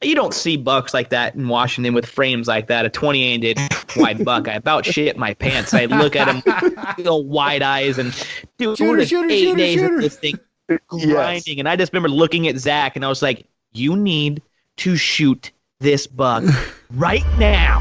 You don't see bucks like that in Washington with frames like that. A 28-inch wide buck. I about shit my pants. I look at him, wide eyes, and dude, Shooter, 8 days shooter. of this thing grinding. And I just remember looking at Zach, and I was like, "You need to shoot this buck right now."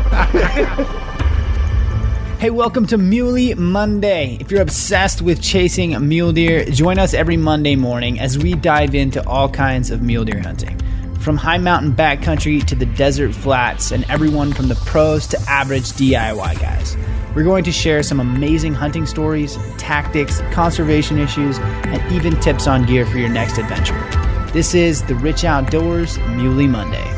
Hey, welcome to Muley Monday. If you're obsessed with chasing mule deer, join us every Monday morning as we dive into all kinds of mule deer hunting. From high mountain backcountry to the desert flats, and everyone from the pros to average DIY guys. We're going to share some amazing hunting stories, tactics, conservation issues, and even tips on gear for your next adventure. This is the Rich Outdoors Muley Monday.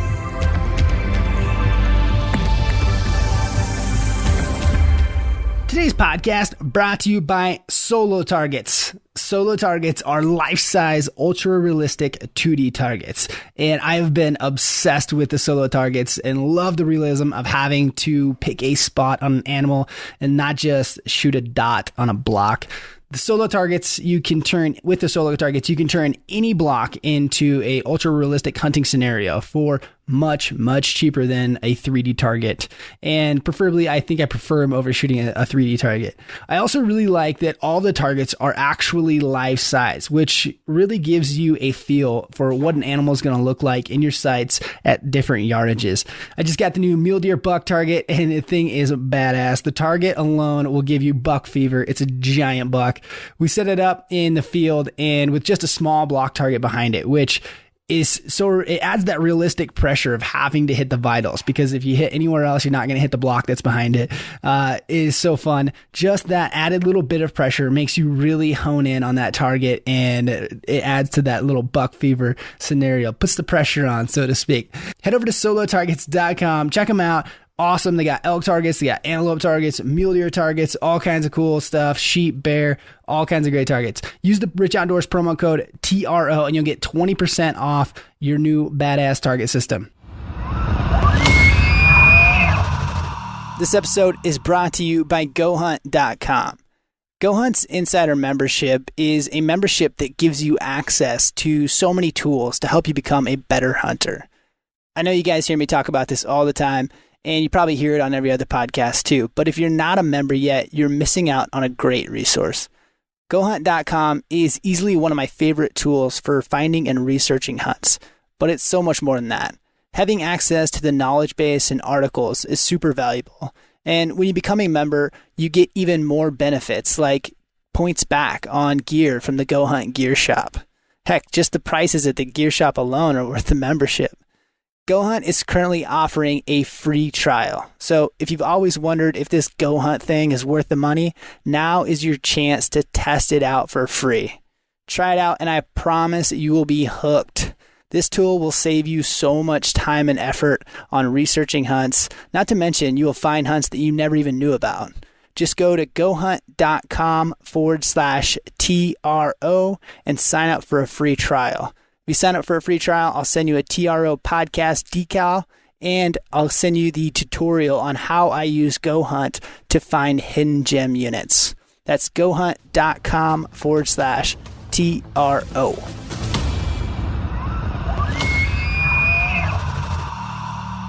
Today's podcast brought to you by Solo Targets. Solo Targets are life-size, ultra-realistic 2D targets. And I have been obsessed with the Solo Targets and love the realism of having to pick a spot on an animal and not just shoot a dot on a block. The Solo Targets, you can turn any block into a ultra-realistic hunting scenario for much, much cheaper than a 3D target. And preferably, I think I prefer them over shooting a 3D target. I also really like that all the targets are actually life size, which really gives you a feel for what an animal is going to look like in your sights at different yardages. I just got the new mule deer buck target, and the thing is badass. The target alone will give you buck fever. It's a giant buck. We set it up in the field and with just a small block target behind it, which is so it adds that realistic pressure of having to hit the vitals, because if you hit anywhere else, you're not going to hit the block that's behind it. It is so fun. Just that added little bit of pressure makes you really hone in on that target, and it adds to that little buck fever scenario, puts the pressure on, so to speak. Head over to solotargets.com. Check them out. Awesome. They got elk targets, they got antelope targets, mule deer targets, all kinds of cool stuff, sheep, bear, all kinds of great targets. Use the Rich Outdoors promo code TRO and you'll get 20% off your new badass target system. This episode is brought to you by GoHunt.com. GoHunt's Insider Membership is a membership that gives you access to so many tools to help you become a better hunter. I know you guys hear me talk about this all the time, and you probably hear it on every other podcast too. But if you're not a member yet, you're missing out on a great resource. GoHunt.com is easily one of my favorite tools for finding and researching hunts. But it's so much more than that. Having access to the knowledge base and articles is super valuable. And when you become a member, you get even more benefits like points back on gear from the GoHunt Gear Shop. Heck, just the prices at the gear shop alone are worth the membership. GoHunt is currently offering a free trial. So if you've always wondered if this GoHunt thing is worth the money, now is your chance to test it out for free. Try it out and I promise you will be hooked. This tool will save you so much time and effort on researching hunts, not to mention you will find hunts that you never even knew about. Just go to gohunt.com/TRO and sign up for a free trial. If you sign up for a free trial, I'll send you a TRO podcast decal, and I'll send you the tutorial on how I use GoHunt to find hidden gem units. That's gohunt.com/TRO.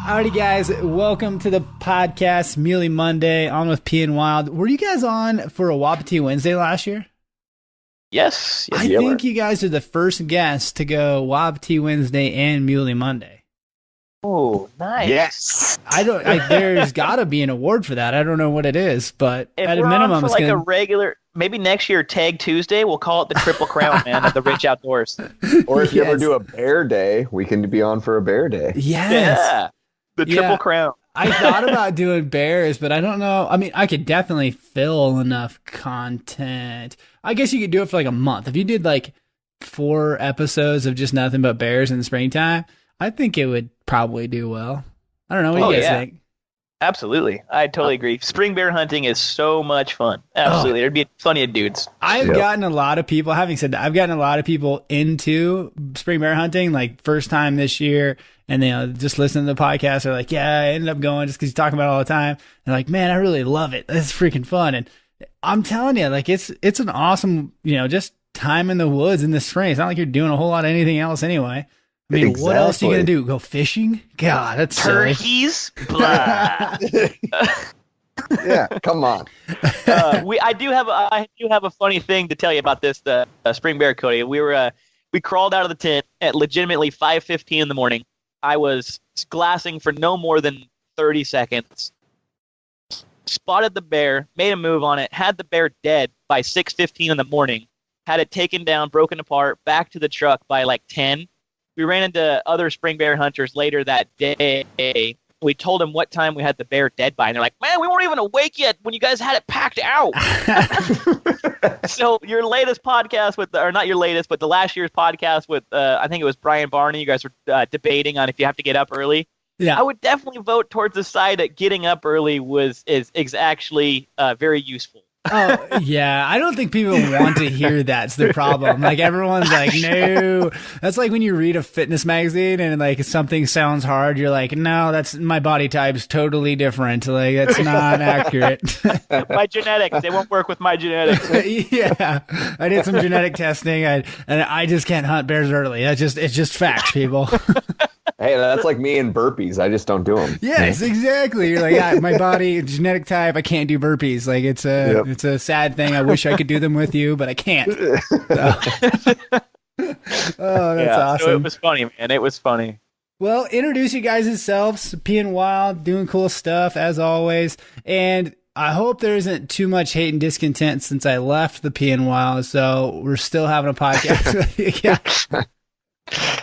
Alrighty, guys, welcome to the podcast, Muley Monday, on with PNWild. Were you guys on for a Wapiti Wednesday last year? Yes. I think you guys are the first guests to go Wapiti Wednesday and Muley Monday. Oh, nice. Yes. There's got to be an award for that. I don't know what it is, but if at a we're minimum, on for a regular, maybe next year, Tag Tuesday, we'll call it the Triple Crown, man, of the Rich Outdoors. Or if you ever do a bear day, we can be on for a bear day. Yes. Yeah. The Triple Crown. I thought about doing bears, but I don't know. I mean, I could definitely fill enough content. I guess you could do it for like a month. If you did like 4 episodes of just nothing but bears in the springtime, I think it would probably do well. I don't know. What do you guys think? Absolutely. I totally agree. Spring bear hunting is so much fun. Absolutely. There'd be plenty of dudes. I've gotten a lot of people, having said that, I've gotten a lot of people into spring bear hunting, like first time this year. And they just listen to the podcast. They're like, yeah, I ended up going just because you talk about it all the time. And like, man, I really love it. It's freaking fun. And I'm telling you, like, it's an awesome, just time in the woods in the spring. It's not like you're doing a whole lot of anything else anyway. I mean, what else are you gonna do? Go fishing? God, that's silly. Turkeys? Blah. Yeah, come on. I do have a funny thing to tell you about this spring bear, Cody. We crawled out of the tent at legitimately 5:15 in the morning. I was glassing for no more than 30 seconds. Spotted the bear, made a move on it, had the bear dead by 6:15 in the morning. Had it taken down, broken apart, back to the truck by like 10. We ran into other spring bear hunters later that day. We told them what time we had the bear dead by, and they're like, "Man, we weren't even awake yet when you guys had it packed out." So your latest podcast or not your latest, but the last year's podcast with, I think it was Brian Barney, you guys were debating on if you have to get up early. Yeah, I would definitely vote towards the side that getting up early is actually very useful. Oh, yeah. I don't think people want to hear that's the problem. Like, everyone's like, no. That's like when you read a fitness magazine and, like, something sounds hard. You're like, no, that's my body type's totally different. Like, that's not accurate. My genetics. They won't work with my genetics. Yeah. I did some genetic testing, and I just can't hunt bears early. It's just facts, people. Hey, that's like me and burpees. I just don't do them. Yes, exactly. You're like, yeah, my body, genetic type, I can't do burpees. Like, it's a sad thing. I wish I could do them with you, but I can't. So. Oh, that's awesome. So it was funny, man. It was funny. Well, introduce you guys yourselves. PNWild, doing cool stuff as always. And I hope there isn't too much hate and discontent since I left the PNWild. So we're still having a podcast with you guys.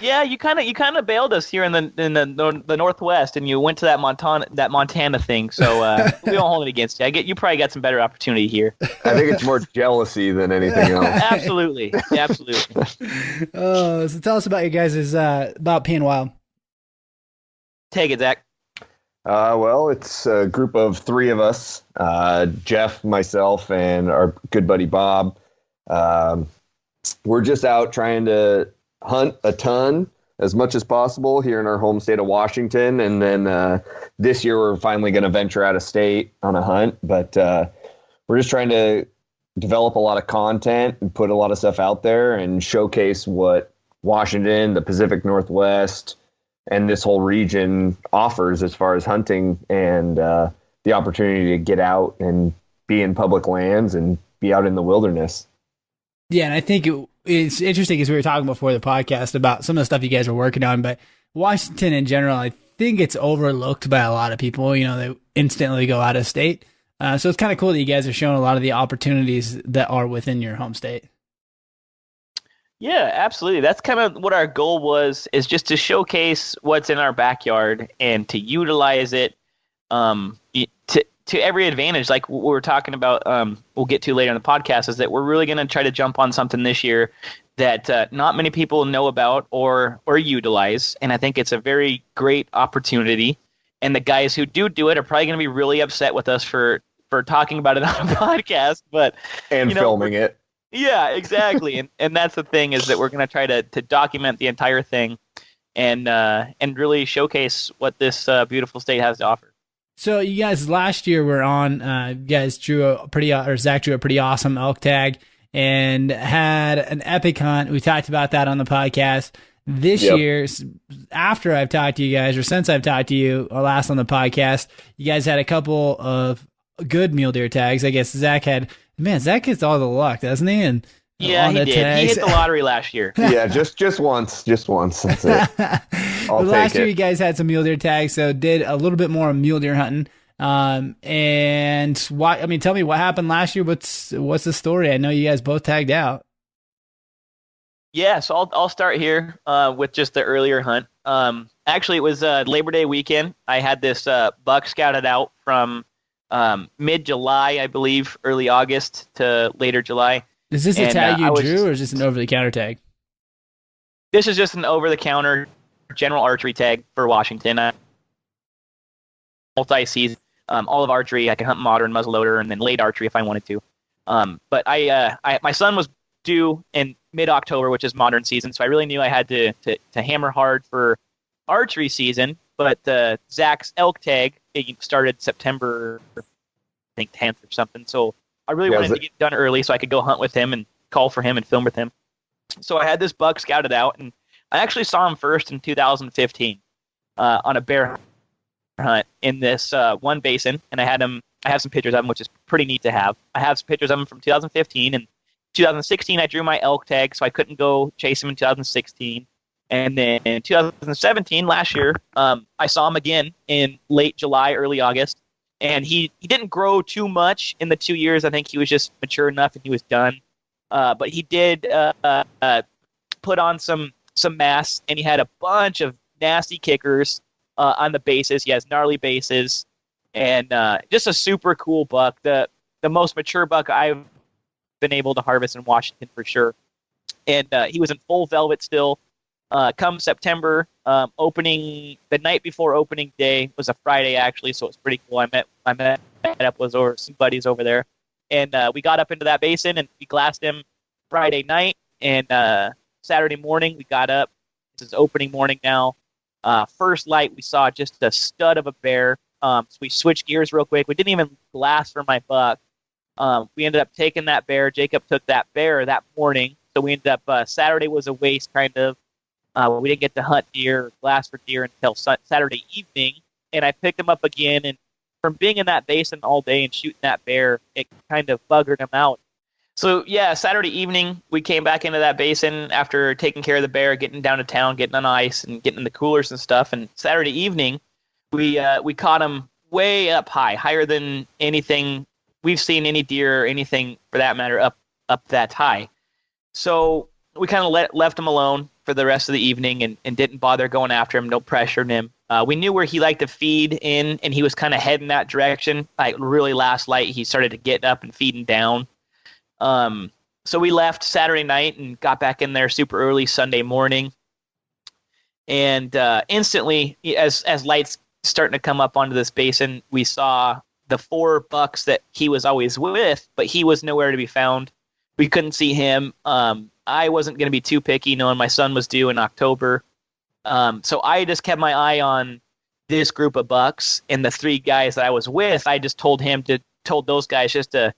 Yeah, you kind of bailed us here in the Northwest, and you went to that Montana thing. So we don't hold it against you. You probably got some better opportunity here. I think it's more jealousy than anything else. Absolutely. So tell us about you guys' about PNWild. Take it, Zach. Well, it's a group of three of us: Jeff, myself, and our good buddy Bob. We're just out trying to hunt a ton, as much as possible here in our home state of Washington. And then this year we're finally going to venture out of state on a hunt. But we're just trying to develop a lot of content and put a lot of stuff out there and showcase what Washington, the Pacific Northwest, and this whole region offers as far as hunting and the opportunity to get out and be in public lands and be out in the wilderness. Yeah, and I think it's interesting because we were talking before the podcast about some of the stuff you guys are working on, but Washington in general, I think it's overlooked by a lot of people. You know, they instantly go out of state. So it's kind of cool that you guys are showing a lot of the opportunities that are within your home state. Yeah, absolutely. That's kind of what our goal was, is just to showcase what's in our backyard and to utilize it to every advantage. Like what we're talking about, we'll get to later in the podcast, is that we're really going to try to jump on something this year that not many people know about or utilize. And I think it's a very great opportunity. And the guys who do it are probably going to be really upset with us for talking about it on a podcast, but filming it. Yeah, exactly. and that's the thing, is that we're going to try to document the entire thing and really showcase what this beautiful state has to offer. So you guys last year were on, you guys Zach drew a pretty awesome elk tag and had an epic hunt. We talked about that on the podcast. This year, after I've talked to you guys, or since I've talked to you or last on the podcast, you guys had a couple of good mule deer tags. I guess Zach gets all the luck, doesn't he? And yeah, he did. Tags. He hit the lottery last year. Yeah, just once. That's it. Last year you guys had some mule deer tags, so did a little bit more mule deer hunting. And why? I mean, tell me what happened last year. What's the story? I know you guys both tagged out. Yeah, so I'll start here with just the earlier hunt. Actually, it was Labor Day weekend. I had this buck scouted out from mid-July, I believe, early August to later July. Is this a tag you drew, or is this an over-the-counter tag? This is just an over-the-counter general archery tag for Washington. Multi-season, all of archery. I can hunt modern muzzleloader and then late archery if I wanted to. But my son was due in mid-October, which is modern season, so I really knew I had to hammer hard for archery season. But Zach's elk tag, it started September, I think 10th or something. So I really wanted to get done early so I could go hunt with him and call for him and film with him. So I had this buck scouted out, and I actually saw him first in 2015 on a bear hunt in this one basin, and I have some pictures of him, which is pretty neat to have. I have some pictures of him from 2015, and 2016 I drew my elk tag, so I couldn't go chase him in 2016. And then in 2017, last year, I saw him again in late July, early August, and he didn't grow too much in the 2 years. I think he was just mature enough and he was done. But he did put on some mass, and he had a bunch of nasty kickers on the bases. He has gnarly bases, and just a super cool buck. The most mature buck I've been able to harvest in Washington for sure. And he was in full velvet still. Come September, opening the night before opening day was a Friday actually, so it was pretty cool. I met up with some buddies over there, and we got up into that basin and we glassed him Friday night, and Saturday morning we got up. This is opening morning now. First light we saw just a stud of a bear. So we switched gears real quick. We didn't even glass for my buck. We ended up taking that bear. Jacob took that bear that morning, so we ended up Saturday was a waste kind of. We didn't get to hunt deer or glass for deer until Saturday evening, and I picked him up again. And from being in that basin all day and shooting that bear, it kind of buggered him out. So yeah, Saturday evening we came back into that basin after taking care of the bear, getting down to town, getting on ice, and getting in the coolers and stuff. And Saturday evening we caught him way up high, higher than anything we've seen, any deer or anything for that matter up that high. So we kind of left him alone for the rest of the evening and didn't bother going after him, no pressuring him. We knew where he liked to feed in, and he was kind of heading that direction. Like really last light, he started to get up and feeding down. So we left Saturday night and got back in there super early Sunday morning. And instantly, as lights starting to come up onto this basin, we saw the 4 bucks that he was always with, but he was nowhere to be found. We couldn't see him. I wasn't going to be too picky, knowing my son was due in October. So I just kept my eye on this group of bucks, and the 3 guys that I was with, I just told those guys just to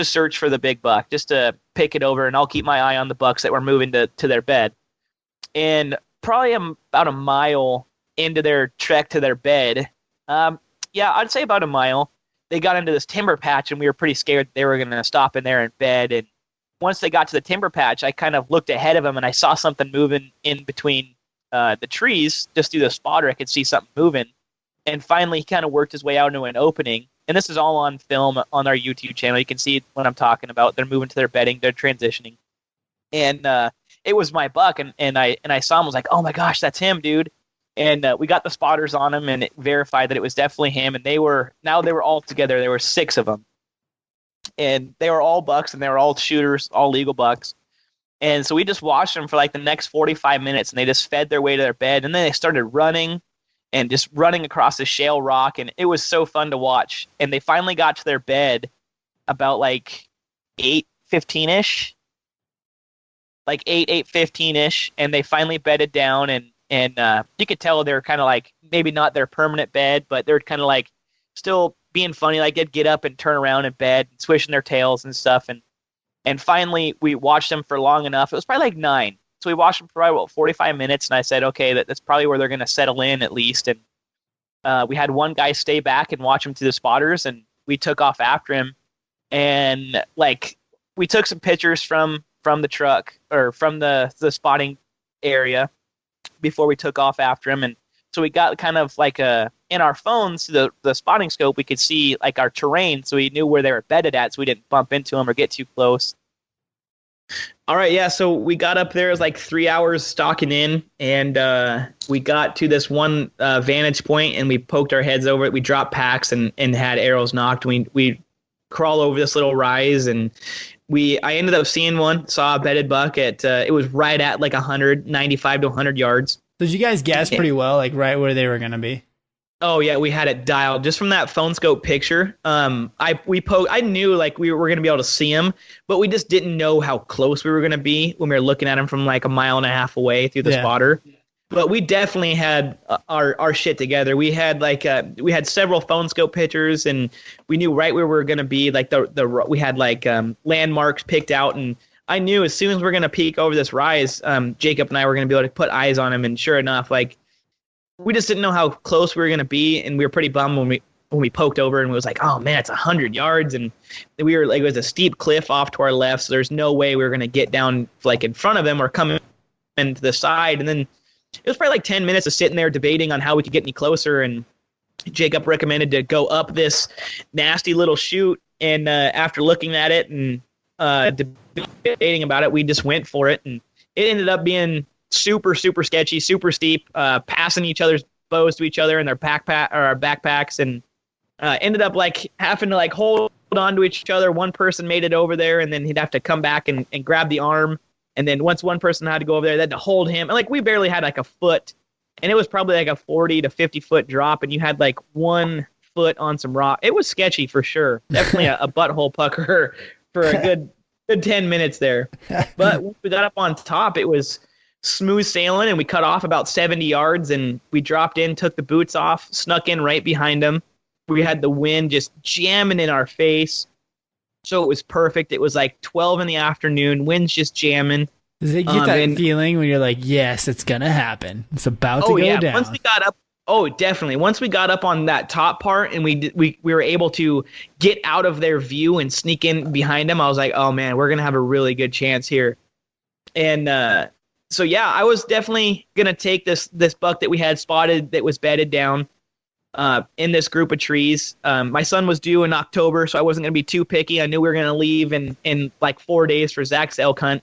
search for the big buck, just to pick it over, and I'll keep my eye on the bucks that were moving to their bed. And probably about a mile into their trek to their bed, I'd say about a mile, they got into this timber patch, and we were pretty scared they were going to stop in there in bed. And once they got to the timber patch, I kind of looked ahead of them, and I saw something moving in between the trees. Just through the spotter, I could see something moving. And finally, he kind of worked his way out into an opening. And this is all on film on our YouTube channel. You can see what I'm talking about. They're moving to their bedding. They're transitioning. And it was my buck, and I saw him. I was like, oh, my gosh, that's him, dude. And we got the spotters on him, and it verified that it was definitely him. And they were all together. There were 6 of them. And they were all bucks, and they were all shooters, all legal bucks. And so we just watched them for like the next 45 minutes, and they just fed their way to their bed. And then they started running and just running across the shale rock, and it was so fun to watch. And they finally got to their bed about like 8:15-ish, like 8:15-ish, and they finally bedded down. And you could tell they were kind of like maybe not their permanent bed, but they're kind of like still being funny, like they'd get up and turn around in bed, swishing their tails and stuff. And finally, we watched them for long enough. It was probably like 9. So we watched them for about 45 minutes, and I said, okay, that's probably where they're going to settle in at least. And we had one guy stay back and watch him to the spotters, and we took off after him. And like we took some pictures from the truck or from the spotting area before we took off after him. And so we got kind of like in our phones, the spotting scope, we could see like our terrain, so we knew where they were bedded at, so we didn't bump into them or get too close. All right, yeah, so we got up there. It was like 3 hours stalking in, and we got to this one vantage point, and we poked our heads over it. We dropped packs and had arrows knocked. We crawl over this little rise, and I ended up seeing saw a bedded buck at it was right at like 195 to 100 yards. Did you guys guess pretty well, like right where they were going to be? Oh yeah, we had it dialed just from that phone scope picture. I knew like we were going to be able to see him, but we just didn't know how close we were going to be when we were looking at him from like a mile and a half away through the spotter. But we definitely had our shit together. We had we had several phone scope pictures, and we knew right where we were going to be. Like we had like landmarks picked out, and I knew as soon as we're gonna peek over this rise, Jacob and I were gonna be able to put eyes on him, and sure enough, like we just didn't know how close we were gonna be, and we were pretty bummed when we poked over and it was like, oh man, it's 100 yards, and we were like, it was a steep cliff off to our left, so there's no way we were gonna get down like in front of him or come in to the side. And then it was probably like 10 minutes of sitting there debating on how we could get any closer, and Jacob recommended to go up this nasty little chute, and after looking at it and debating about it, we just went for it, and it ended up being super, super sketchy, super steep, passing each other's bows to each other in their backpacks, and ended up like having to like hold on to each other. One person made it over there, and then he'd have to come back and grab the arm, and then once one person had to go over there, they had to hold him, and like we barely had like a foot, and it was probably like a 40 to 50 foot drop, and you had like 1 foot on some rock. It was sketchy for sure. Definitely a butthole pucker for a good 10 minutes there. But once we got up on top, it was smooth sailing, and we cut off about 70 yards, and we dropped in, took the boots off, snuck in right behind them. We had the wind just jamming in our face, so it was perfect. It was like 12 in the afternoon, wind's just jamming. Does it get that feeling when you're like, yes, it's gonna happen, it's about to go down? Once we got up, definitely. Once we got up on that top part and we were able to get out of their view and sneak in behind them, I was like, oh man, we're gonna have a really good chance here. And so yeah, I was definitely gonna take this buck that we had spotted that was bedded down in this group of trees. My son was due in October, so I wasn't gonna be too picky. I knew we were gonna leave in like 4 days for Zach's elk hunt.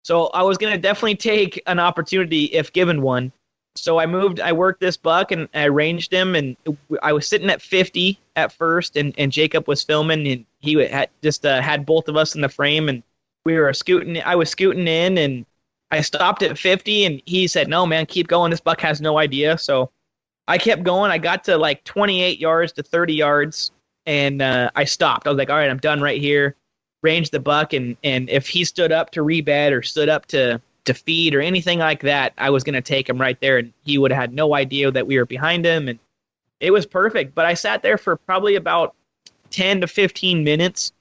So I was going to definitely take an opportunity if given one. So I worked this buck and I ranged him, and I was sitting at 50 at first, and Jacob was filming, and he had just had both of us in the frame, and I was scooting in, and I stopped at 50, and he said, no, man, keep going. This buck has no idea. So I kept going. I got to like 28 yards to 30 yards, and I stopped. I was like, all right, I'm done right here. Ranged the buck, and if he stood up to rebed or stood up to feed or anything like that, I was going to take him right there, and he would have had no idea that we were behind him, and it was perfect. But I sat there for probably about 10 to 15 minutes,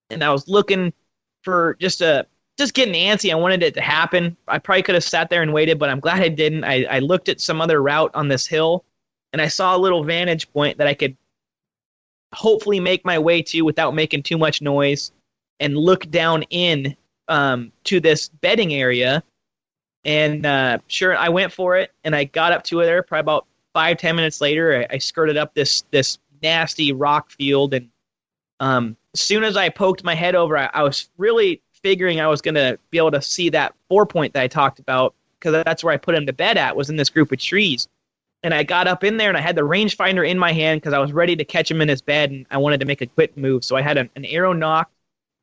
and I was looking for just getting antsy. I wanted it to happen. I probably could have sat there and waited, but I'm glad I didn't. I looked at some other route on this hill, and I saw a little vantage point that I could hopefully make my way to without making too much noise, and look down in to this bedding area. And sure, I went for it, and I got up to it there. Probably about 5-10 minutes later, I skirted up this nasty rock field, and as soon as I poked my head over, I was really figuring I was going to be able to see that 4-point that I talked about, because that's where I put him to bed at, was in this group of trees. And I got up in there, and I had the rangefinder in my hand because I was ready to catch him in his bed, and I wanted to make a quick move. So I had an arrow nocked,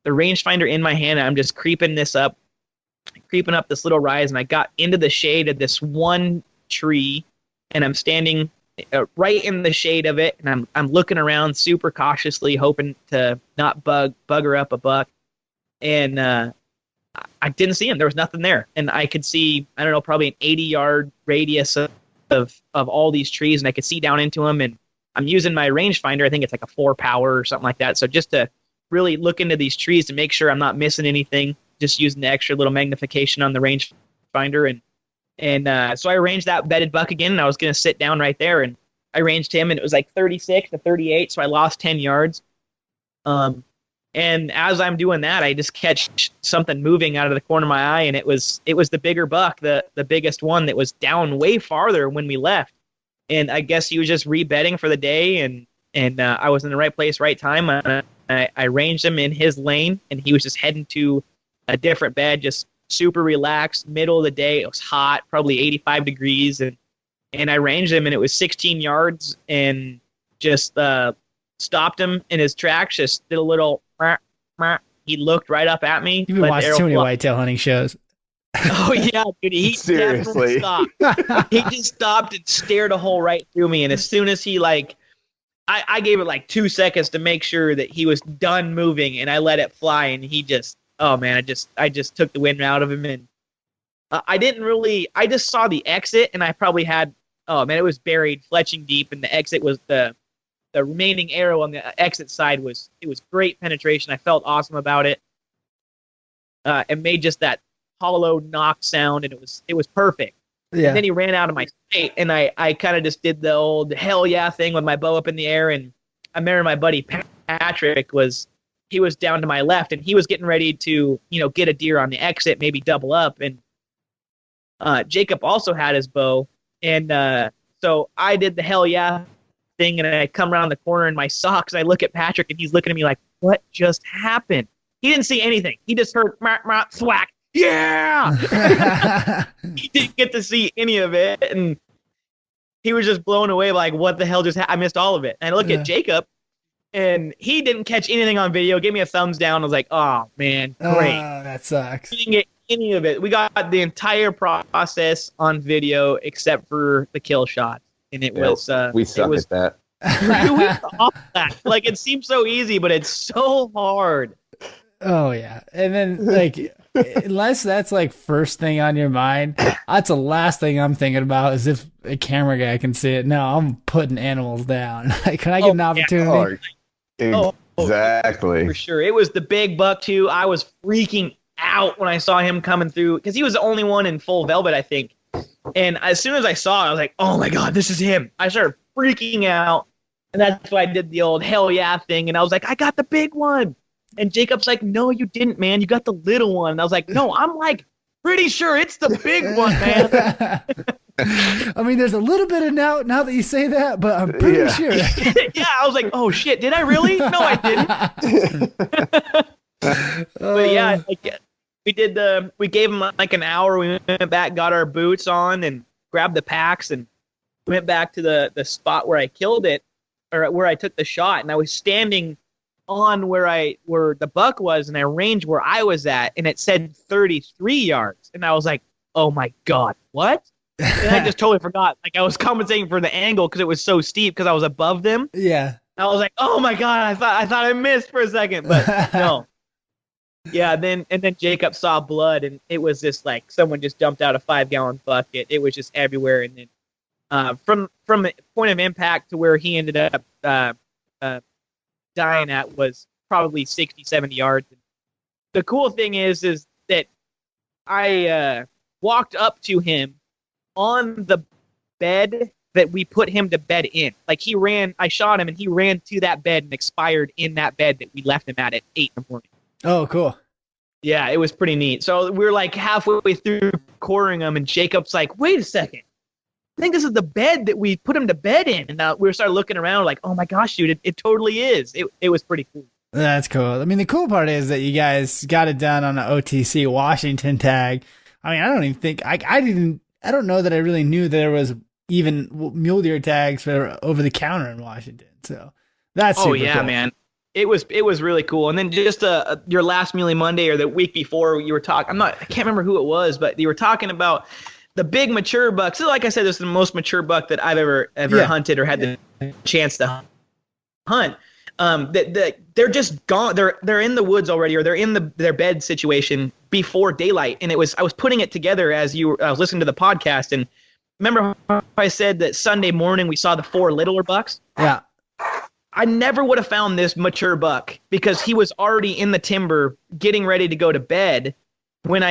the rangefinder in my hand, and I'm just creeping up this little rise, and I got into the shade of this one tree, and I'm standing right in the shade of it, and I'm looking around super cautiously, hoping to not bugger up a buck, and I didn't see him. There was nothing there, and I could see, I don't know, probably an 80-yard radius of all these trees, and I could see down into them, and I'm using my rangefinder. I think it's like a 4-power or something like that, so just to really look into these trees to make sure I'm not missing anything, just using the extra little magnification on the rangefinder. And so I ranged that bedded buck again, and I was going to sit down right there, and I ranged him, and it was like 36 to 38, so I lost 10 yards. And as I'm doing that, I just catch something moving out of the corner of my eye, and it was the bigger buck, the biggest one that was down way farther when we left. And I guess he was just rebedding for the day, and I was in the right place, right time. I ranged him in his lane, and he was just heading to a different bed, just super relaxed, middle of the day. It was hot, probably 85 degrees, and I ranged him, and it was 16 yards, and just stopped him in his tracks, just did a little he looked right up at me. You've been watching too many whitetail hunting shows. Oh yeah, dude, he Seriously. definitely stopped. He just stopped and stared a hole right through me, and as soon as he I gave it like 2 seconds to make sure that he was done moving, and I let it fly, and he just, oh man, I just took the wind out of him, and I just saw the exit, and I probably had, oh man, it was buried fletching deep, and the exit was the remaining arrow on the exit side it was great penetration. I felt awesome about it. and made just that hollow knock sound, and it was perfect. Yeah. And then he ran out of my sight, and I kind of just did the old hell yeah thing with my bow up in the air. And I remember my buddy Patrick was down to my left, and he was getting ready to, get a deer on the exit, maybe double up. And Jacob also had his bow, and so I did the hell yeah thing, and I come around the corner in my socks, and I look at Patrick, and he's looking at me like, what just happened? He didn't see anything. He just heard thwack. Yeah! He didn't get to see any of it, and he was just blown away like, what the hell just happened? I missed all of it. And I look at Jacob, and he didn't catch anything on video, gave me a thumbs down. I was like, oh, man, great. Oh, that sucks. He didn't get any of it. We got the entire process on video except for the kill shot, and it was we suck at that. We off that. Like, it seems so easy, but it's so hard. Oh, yeah. And then, like, unless that's, like, first thing on your mind, that's the last thing I'm thinking about is if a camera guy can see it. No, I'm putting animals down. Like, can I get an opportunity? Exactly. For sure. It was the big buck, too. I was freaking out when I saw him coming through, because he was the only one in full velvet, I think. And as soon as I saw it, I was like, oh, my God, this is him. I started freaking out, and that's why I did the old hell yeah thing. And I was like, I got the big one. And Jacob's like, no, you didn't, man. You got the little one. And I was like, no, I'm like pretty sure it's the big one, man. I mean, there's a little bit of doubt now that you say that, but I'm pretty sure. Yeah, I was like, oh, shit, did I really? No, I didn't. But yeah, like, we gave him like an hour. We went back, got our boots on, and grabbed the packs, and went back to the spot where I killed it, or where I took the shot. And I was standing on where the buck was, and I ranged where I was at, and it said 33 yards. And I was like, oh my God, what? And I just totally forgot. Like, I was compensating for the angle because it was so steep because I was above them. Yeah. I was like, oh my God, I thought I missed for a second, but no. Yeah, and then Jacob saw blood, and it was just like someone just dumped out a 5-gallon bucket. It was just everywhere. And then from the point of impact to where he ended up dying at was probably 60, 70 yards. The cool thing is that I walked up to him on the bed that we put him to bed in. Like, I shot him, and he ran to that bed and expired in that bed that we left him at 8 in the morning. Oh, cool. Yeah, it was pretty neat. So we were like halfway through quartering him, and Jacob's like, wait a second. I think this is the bed that we put him to bed in. And we started looking around like, oh my gosh, dude, it totally is. It was pretty cool. That's cool. I mean, the cool part is that you guys got it done on an OTC Washington tag. I mean, I don't even think I don't know that I really knew there was even mule deer tags for over the counter in Washington. So that's super cool. Man. It was really cool. And then just your last Muley Monday or the week before, you were talking, I can't remember who it was, but you were talking about the big mature bucks. So like I said, this is the most mature buck that I've ever hunted or had the chance to hunt. They're just gone. They're in the woods already, or they're in their bed situation before daylight. And I was putting it together as I was listening to the podcast. And remember how I said that Sunday morning we saw the 4 littler bucks? Yeah. I never would have found this mature buck because he was already in the timber getting ready to go to bed when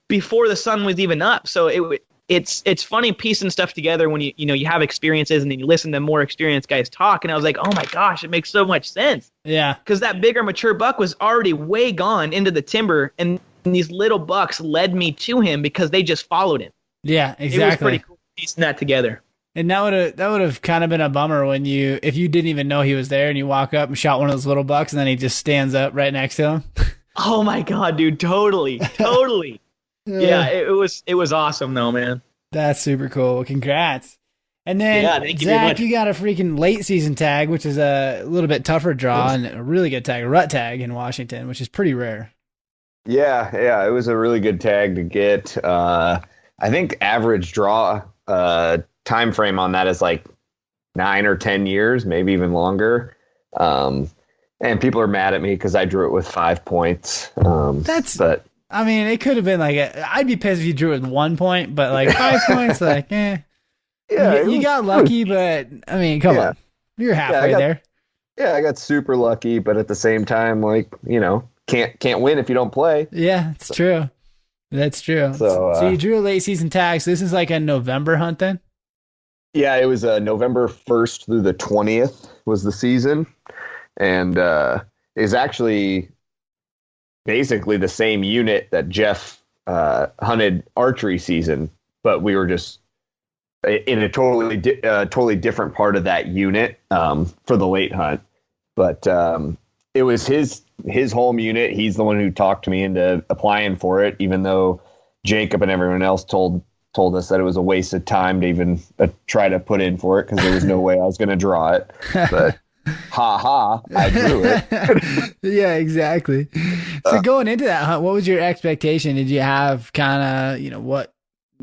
before the sun was even up. So it's funny piecing stuff together when you have experiences and then you listen to more experienced guys talk. And I was like, oh my gosh, it makes so much sense. Yeah. Because that bigger mature buck was already way gone into the timber, and these little bucks led me to him because they just followed him. Yeah, exactly. It was pretty cool piecing that together. And that would have kind of been a bummer if you didn't even know he was there and you walk up and shot one of those little bucks and then he just stands up right next to him. Oh my God, dude. Totally. Yeah, it was awesome though, man. That's super cool. Congrats. And then thank you Zach, you got a freaking late season tag, which is a little bit tougher draw and a really good tag, a rut tag in Washington, which is pretty rare. Yeah, it was a really good tag to get. I think average draw time frame on that is like 9 or 10 years, maybe even longer. And people are mad at me because I drew it with 5 points. I mean, it could have been like I'd be pissed if you drew it with 1 point, but like 5 points, like, eh. Yeah, you got lucky, but I mean, come on, you're halfway there. Yeah, I got super lucky, but at the same time, like, can't win if you don't play. Yeah, it's true. That's true. So you drew a late season tag. So this is like a November hunt then? Yeah, it was November 1st through the 20th was the season. And is actually basically the same unit that Jeff hunted archery season, but we were just in a totally different part of that unit for the late hunt. But it was his home unit. He's the one who talked me into applying for it, even though Jacob and everyone else told us that it was a waste of time to even try to put in for it because there was no way I was going to draw it. But I drew it. Yeah, exactly. So going into that hunt, what was your expectation? Did you have kind of, what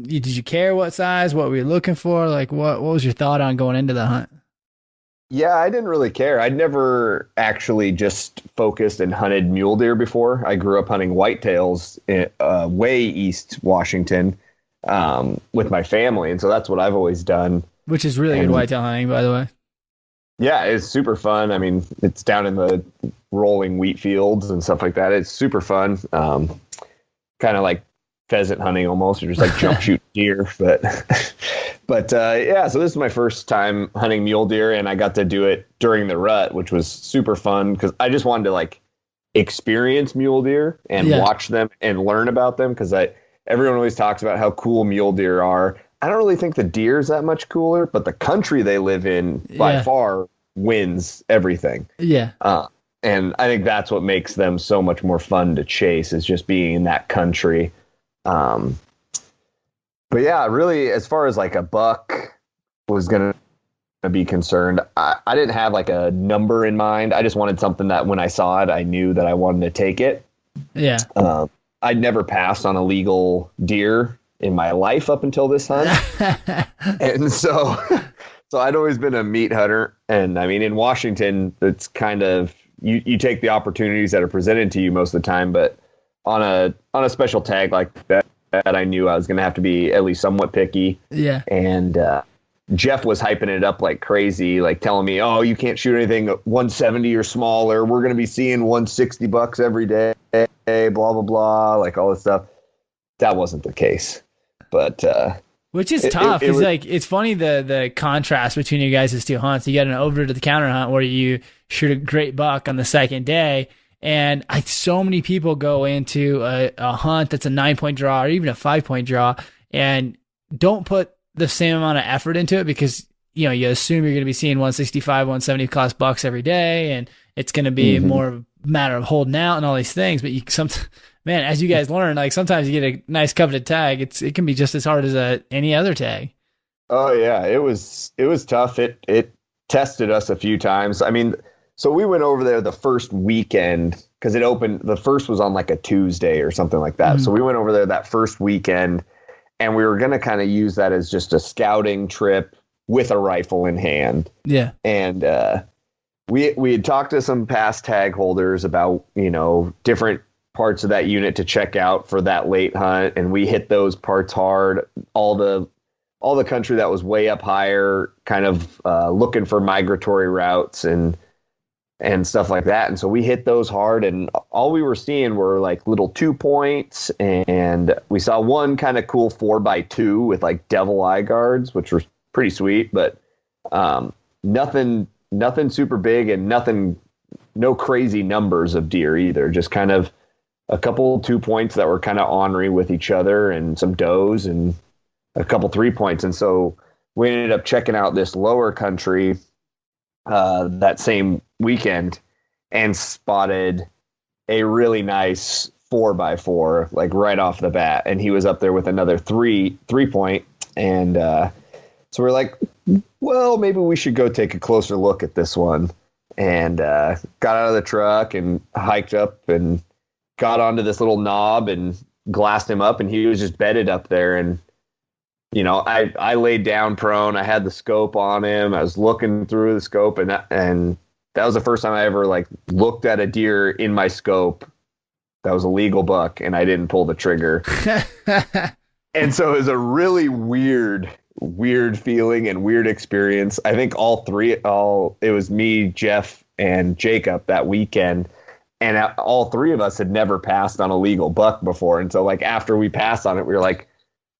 did you care what size, what were you looking for? Like what was your thought on going into the hunt? Yeah, I didn't really care. I'd never actually just focused and hunted mule deer before. I grew up hunting whitetails in way east Washington with my family. And so that's what I've always done. Which is really good whitetail hunting, by the way. Yeah, it's super fun. I mean, it's down in the rolling wheat fields and stuff like that. It's super fun. Kind of like pheasant hunting almost, or just like jump shoot deer. But yeah, so this is my first time hunting mule deer, and I got to do it during the rut, which was super fun because I just wanted to like experience mule deer and watch them and learn about them because everyone always talks about how cool mule deer are. I don't really think the deer's that much cooler, but the country they live in by far wins everything. Yeah. And I think that's what makes them so much more fun to chase is just being in that country. But yeah, really, as far as like a buck was going to be concerned, I didn't have like a number in mind. I just wanted something that when I saw it, I knew that I wanted to take it. Yeah. I'd never passed on a legal deer in my life up until this hunt. And so I'd always been a meat hunter. And I mean, in Washington, it's kind of, you take the opportunities that are presented to you most of the time, but on a special tag like that, I knew I was going to have to be at least somewhat picky. Yeah. And Jeff was hyping it up like crazy, like telling me, oh, you can't shoot anything 170 or smaller. We're going to be seeing 160 bucks every day, blah, blah, blah, like all this stuff. That wasn't the case. But which is tough because like it's funny the contrast between you guys' two hunts. You got an over to the counter hunt where you shoot a great buck on the second day, and so many people go into a hunt that's a 9-point draw or even a 5-point draw and don't put the same amount of effort into it because you assume you're going to be seeing 165, 170 cost bucks every day, and it's going to be more a matter of holding out and all these things. But man, as you guys learn, like sometimes you get a nice coveted tag. It can be just as hard as any other tag. Oh yeah, it was tough. It tested us a few times. I mean, so we went over there the first weekend because it opened. The first was on like a Tuesday or something like that. Mm-hmm. So we went over there that first weekend, and we were going to kind of use that as just a scouting trip with a rifle in hand. Yeah, and we had talked to some past tag holders about different parts of that unit to check out for that late hunt, and we hit those parts hard. All the country that was way up higher, kind of looking for migratory routes and stuff like that. And so we hit those hard, and all we were seeing were like little 2 points, and we saw one kind of cool 4x2 with like devil eye guards, which were pretty sweet, but nothing super big and no crazy numbers of deer either. Just kind of a couple 2 points that were kind of ornery with each other, and some does and a couple 3 points. And so we ended up checking out this lower country that same weekend and spotted a really nice 4x4, like right off the bat. And he was up there with another 3-point. And so we're like, well, maybe we should go take a closer look at this one. And got out of the truck and hiked up and got onto this little knob and glassed him up, and he was just bedded up there. And, I laid down prone. I had the scope on him. I was looking through the scope, and that was the first time I ever like looked at a deer in my scope. That was a legal buck, and I didn't pull the trigger. And so it was a really weird feeling and weird experience. I think it was me, Jeff, and Jacob that weekend. And all three of us had never passed on a legal buck before. And so like after we passed on it, we were like,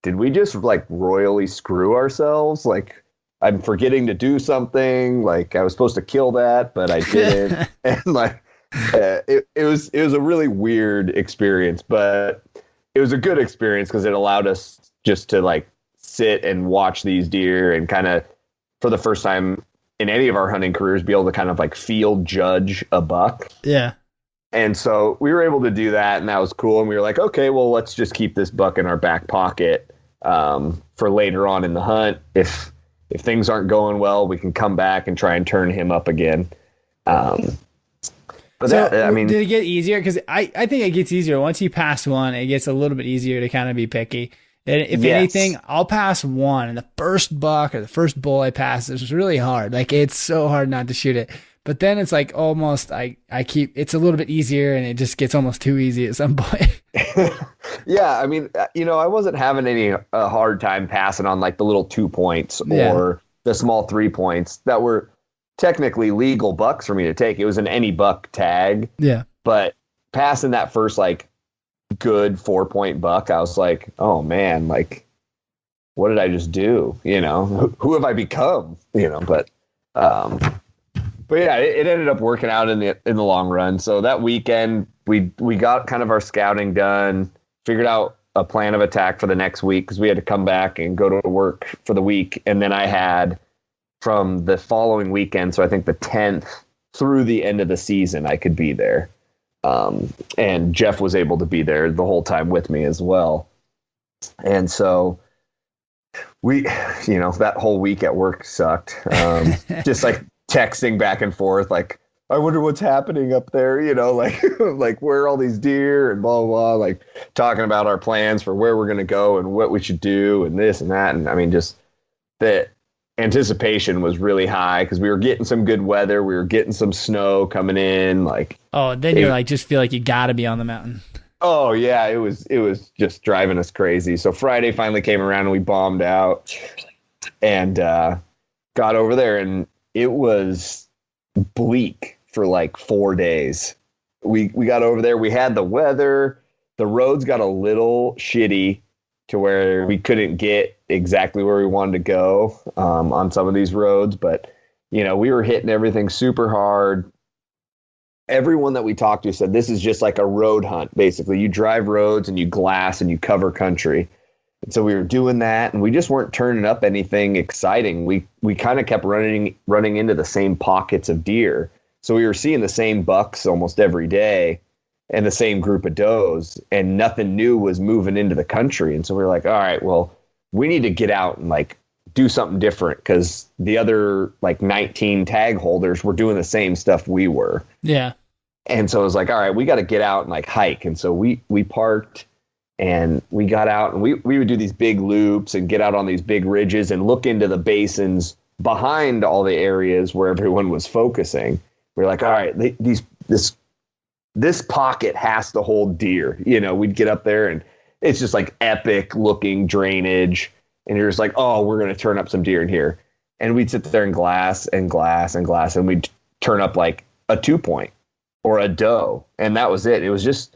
did we just like royally screw ourselves? Like I'm forgetting to do something. Like I was supposed to kill that, but I didn't. And like it was a really weird experience, but it was a good experience because it allowed us just to like sit and watch these deer and kind of for the first time in any of our hunting careers be able to kind of like field judge a buck. Yeah. And so we were able to do that, and that was cool. And we were like, okay, well, let's just keep this buck in our back pocket for later on in the hunt. If things aren't going well, we can come back and try and turn him up again. But so, that, I mean, did it get easier? Because I think it gets easier once you pass one. It gets a little bit easier to kind of be picky. And if anything, I'll pass one, and the first buck or the first bull I pass is really hard. Like it's so hard not to shoot it. But then it's like almost it's a little bit easier, and it just gets almost too easy at some point. Yeah, I mean, I wasn't having any hard time passing on like the little 2 points or the small 3 points that were technically legal bucks for me to take. It was an any buck tag. Yeah. But passing that first like good 4-point buck, I was like, oh man, like what did I just do? Who have I become? But yeah, it ended up working out in the long run. So that weekend, we got kind of our scouting done, figured out a plan of attack for the next week because we had to come back and go to work for the week. And then I had from the following weekend, so I think the 10th through the end of the season, I could be there. And Jeff was able to be there the whole time with me as well. And so we, that whole week at work sucked. Just like texting back and forth, like, I wonder what's happening up there, like where are all these deer and blah, blah, blah, like talking about our plans for where we're going to go and what we should do and this and that. And I mean, just the anticipation was really high because we were getting some good weather. We were getting some snow coming in. Like, oh, then you're like, just feel like you got to be on the mountain. Oh yeah. It was just driving us crazy. So Friday finally came around and we bombed out and, got over there, and it was bleak for like 4 days. We got over there. We had the weather. The roads got a little shitty to where we couldn't get exactly where we wanted to go on some of these roads. But, we were hitting everything super hard. Everyone that we talked to said this is just like a road hunt. Basically, you drive roads and you glass and you cover country. And so we were doing that, and we just weren't turning up anything exciting. We kind of kept running into the same pockets of deer. So we were seeing the same bucks almost every day and the same group of does, and nothing new was moving into the country. And so we were like, all right, well, we need to get out and like do something different because the other like 19 tag holders were doing the same stuff we were. Yeah. And so I was like, all right, we got to get out and like hike. And so we parked. And we got out, and we would do these big loops and get out on these big ridges and look into the basins behind all the areas where everyone was focusing. We're like, all right, this pocket has to hold deer. We'd get up there, and it's just like epic looking drainage. And you're just like, oh, we're going to turn up some deer in here. And we'd sit there and glass and glass and glass, and we'd turn up like a 2-point or a doe. And that was it. It was just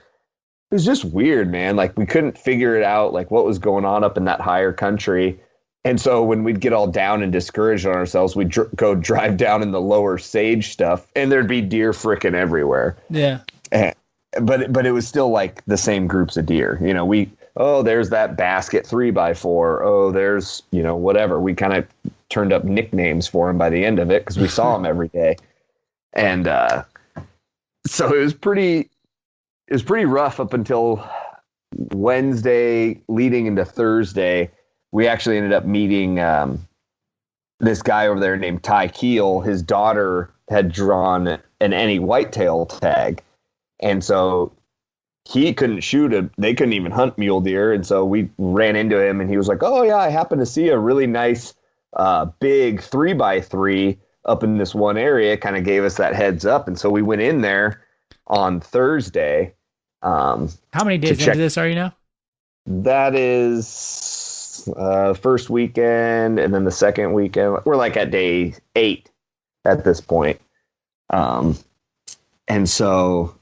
weird, man. Like we couldn't figure it out, like what was going on up in that higher country. And so when we'd get all down and discouraged on ourselves, we'd go drive down in the lower sage stuff, and there'd be deer frickin' everywhere. Yeah. But it was still like the same groups of deer. There's that basket 3x4. Oh, there's, whatever. We kind of turned up nicknames for him by the end of it because we saw him every day. And so it was pretty rough up until Wednesday leading into Thursday. We actually ended up meeting this guy over there named Ty Keel. His daughter had drawn an any whitetail tag. And so he couldn't shoot they couldn't even hunt mule deer. And so we ran into him, and he was like, oh yeah, I happened to see a really nice big 3x3 up in this one area. Kind of gave us that heads up. And so we went in there on Thursday. How many days into this are you now? That is first weekend, and then the second weekend. We're like at day 8 at this point. And so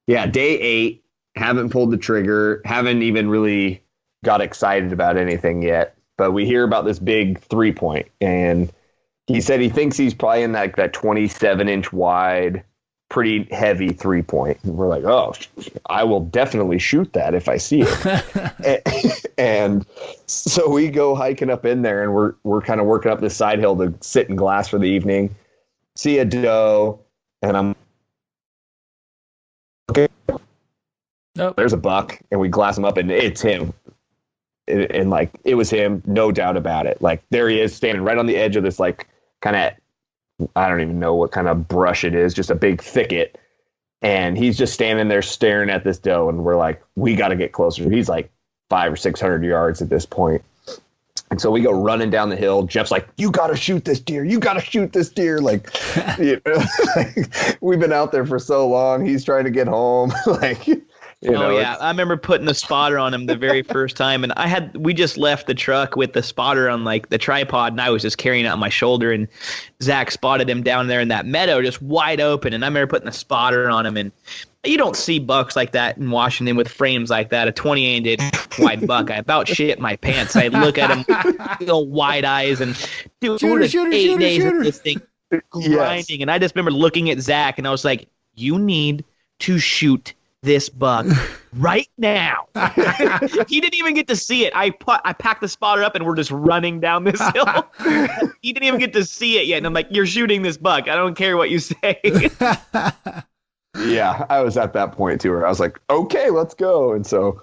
Yeah, day 8, haven't pulled the trigger, haven't even really got excited about anything yet. But we hear about this big 3-point, and he said he thinks he's probably in that 27-inch wide, pretty heavy 3-point. And we're like, oh, I will definitely shoot that if I see it. and so we go hiking up in there, and we're kind of working up this side hill to sit in glass for the evening. See a doe, and I'm okay. Nope. There's a buck, and we glass him up, and it's him. And like, it was him, no doubt about it. Like, there he is standing right on the edge of this, like, kind of, I don't even know what kind of brush it is, just a big thicket. And he's just standing there staring at this doe. And we're like, we got to get closer. He's like 500 or 600 yards at this point. And so we go running down the hill. Jeff's like, you got to shoot this deer. You got to shoot this deer. Like, you know, we've been out there for so long. He's trying to get home. Like, you know, yeah. I remember putting the spotter on him the very first time, and we just left the truck with the spotter on like the tripod, and I was just carrying it on my shoulder, and Zach spotted him down there in that meadow just wide open, and I remember putting the spotter on him, and you don't see bucks like that in Washington with frames like that, a 28-inch wide buck. I about shit my pants. I look at him, wide eyes, and dude, shoot 8 days of this thing grinding, and I just remember looking at Zach, and I was like, you need to shoot this buck right now. He didn't even get to see it. I packed the spotter up, and we're just running down this hill. He didn't even get to see it yet, and I'm like, you're shooting this buck. I don't care what you say. Yeah, I was at that point too, where I was like, okay, let's go. And so,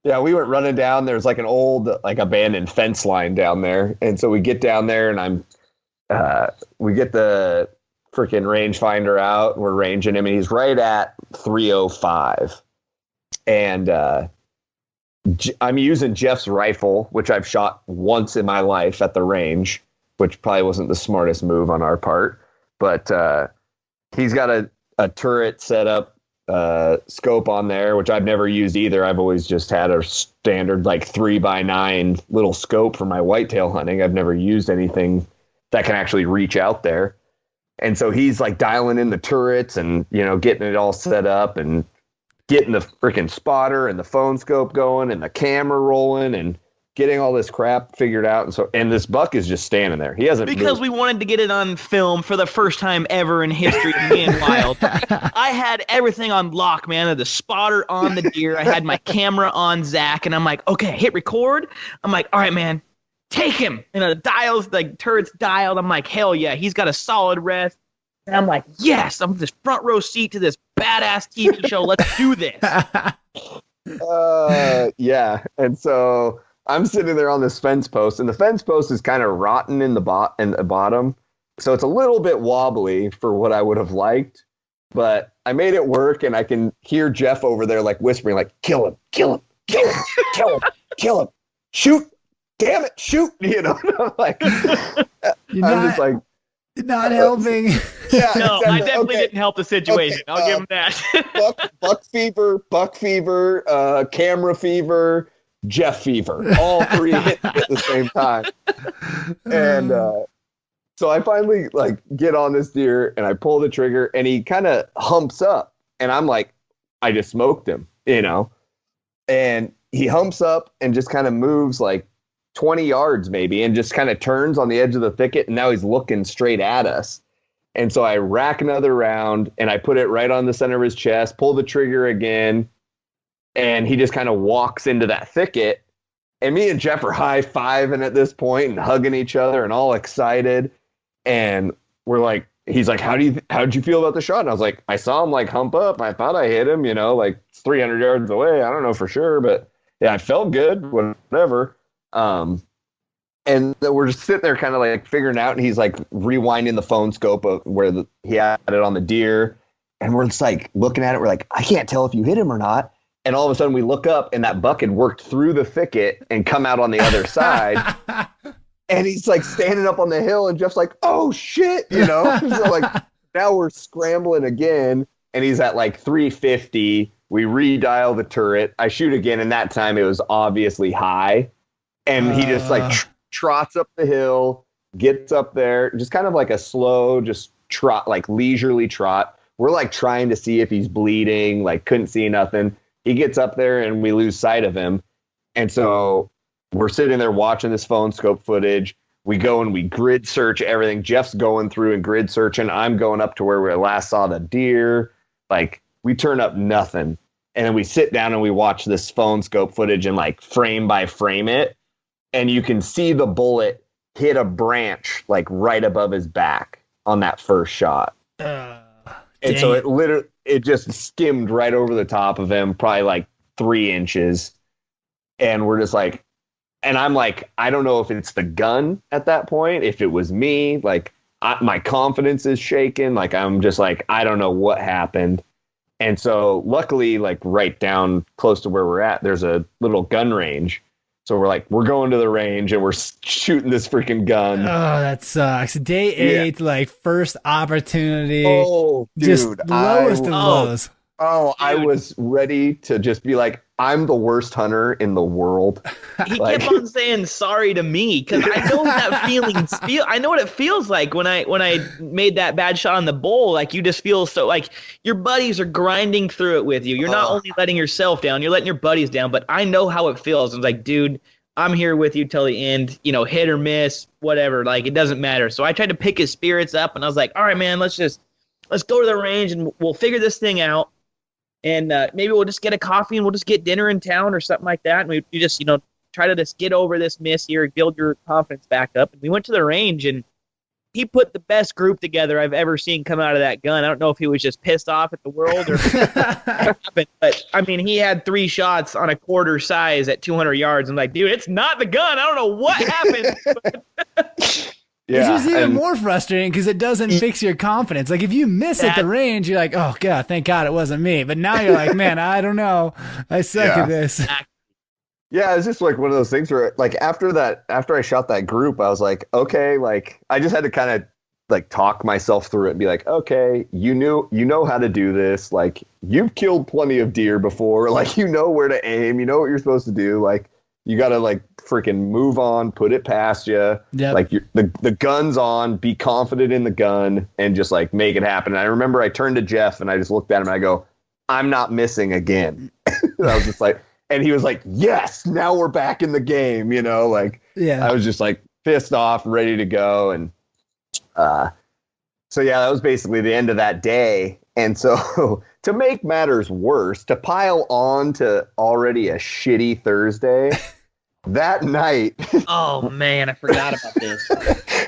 yeah, we went running down. There's like an old, like, abandoned fence line down there. And so we get down there, and we get the freaking rangefinder out, and we're ranging him, and he's right at 305. And I'm using Jeff's rifle, which I've shot once in my life at the range, which probably wasn't the smartest move on our part. But he's got a turret set up, scope on there, which I've never used either. I've always just had a standard like 3x9 little scope for my whitetail hunting. I've never used anything that can actually reach out there. And so he's like dialing in the turrets and, you know, getting it all set up and getting the freaking spotter and the phone scope going and the camera rolling and getting all this crap figured out. And this buck is just standing there. He hasn't because moved. We wanted to get it on film for the first time ever in history of PNWild. I had everything on lock, man. I had the spotter on the deer. I had my camera on Zach, and I'm like, okay, hit record. I'm like, all right, man, take him. And the dials, like turret's dialed. I'm like, hell yeah, he's got a solid rest. And I'm like, yes, I'm this front row seat to this badass TV show. Let's do this. Yeah. And so I'm sitting there on this fence post, and the fence post is kind of rotten in the bottom. So it's a little bit wobbly for what I would have liked, but I made it work, and I can hear Jeff over there like whispering, like, kill him, kill him, kill him, kill him, kill him, shoot, damn it, shoot, you know. I'm like, just like, not helping. Yeah, no, I definitely didn't help the situation. Okay, I'll give him that. buck fever, camera fever, Jeff fever, all three hit at the same time. And so I finally like get on this deer, and I pull the trigger, and he kind of humps up, and I'm like, I just smoked him, you know. And he humps up and just kind of moves like 20 yards maybe, and just kind of turns on the edge of the thicket, and now he's looking straight at us. And so I rack another round, and I put it right on the center of his chest, pull the trigger again, and he just kind of walks into that thicket. And me and Jeff are high-fiving at this point and hugging each other and all excited. And we're like, he's like, how'd you feel about the shot? And I was like, I saw him like hump up. I thought I hit him, you know, like 300 yards away. I don't know for sure, but yeah, I felt good, whatever. And we're just sitting there kind of like figuring out, and he's like rewinding the phone scope of where he had it on the deer. And we're just like looking at it. We're like, I can't tell if you hit him or not. And all of a sudden we look up, and that buck had worked through the thicket and come out on the other side. And he's like standing up on the hill, and Jeff's like, oh shit, you know? So like now we're scrambling again, and he's at like 350. We redial the turret. I shoot again, and that time it was obviously high. And he just like trots up the hill, gets up there, just kind of like a slow, just trot, like leisurely trot. we're like trying to see if he's bleeding, like couldn't see nothing. He gets up there and we lose sight of him. And so we're sitting there watching this phone scope footage. We go and we grid search everything. Jeff's going through and grid searching. I'm going up to where we last saw the deer. Like, we turn up nothing. And then we sit down and we watch this phone scope footage and like frame by frame it. And you can see the bullet hit a branch like right above his back on that first shot. And so it just skimmed right over the top of him, probably like 3 inches. And we're just like, and I'm like, I don't know if it's the gun at that point, if it was me, like my confidence is shaken. Like, I'm just like, I don't know what happened. And so luckily, like right down close to where we're at, there's a little gun range. So we're like, we're going to the range and we're shooting this freaking gun. Oh, that sucks. Day 8, like first opportunity. Oh, dude. Just lowest of lows. Oh, I was ready to just be like, I'm the worst hunter in the world. He kept on saying sorry to me because I know that I know what it feels like when I made that bad shot on the bull. Like, you just feel so like your buddies are grinding through it with you. You're not only letting yourself down, you're letting your buddies down. But I know how it feels. I was like, dude, I'm here with you till the end. You know, hit or miss, whatever. Like, it doesn't matter. So I tried to pick his spirits up, and I was like, all right, man, let's go to the range and we'll figure this thing out. And maybe we'll just get a coffee and we'll just get dinner in town or something like that. And we just, try to just get over this miss here and build your confidence back up. And we went to the range, and he put the best group together I've ever seen come out of that gun. I don't know if he was just pissed off at the world or what happened, but I mean, he had 3 shots on a quarter size at 200 yards. I'm like, dude, it's not the gun. I don't know what happened. Yeah, it's just even more frustrating because it doesn't fix your confidence. Like, if you miss at the range, you're like, oh, God, thank God it wasn't me. But now you're like, man, I don't know. I suck at this. Yeah, it's just like one of those things where, like, after I shot that group, I was like, okay, like, I just had to kind of, like, talk myself through it and be like, okay, you know how to do this. Like, you've killed plenty of deer before. Like, you know where to aim. You know what you're supposed to do. Like, you got to, like, freaking move on, put it past you. Yep. Like, the gun's on, be confident in the gun, and just, like, make it happen. And I remember I turned to Jeff, and I just looked at him, and I go, I'm not missing again. And I was just like, and he was like, yes, now we're back in the game, like, I was just, like, pissed off, ready to go. And so, yeah, that was basically the end of that day. And so to make matters worse, to pile on to already a shitty Thursday, that night. Oh, man, I forgot about this.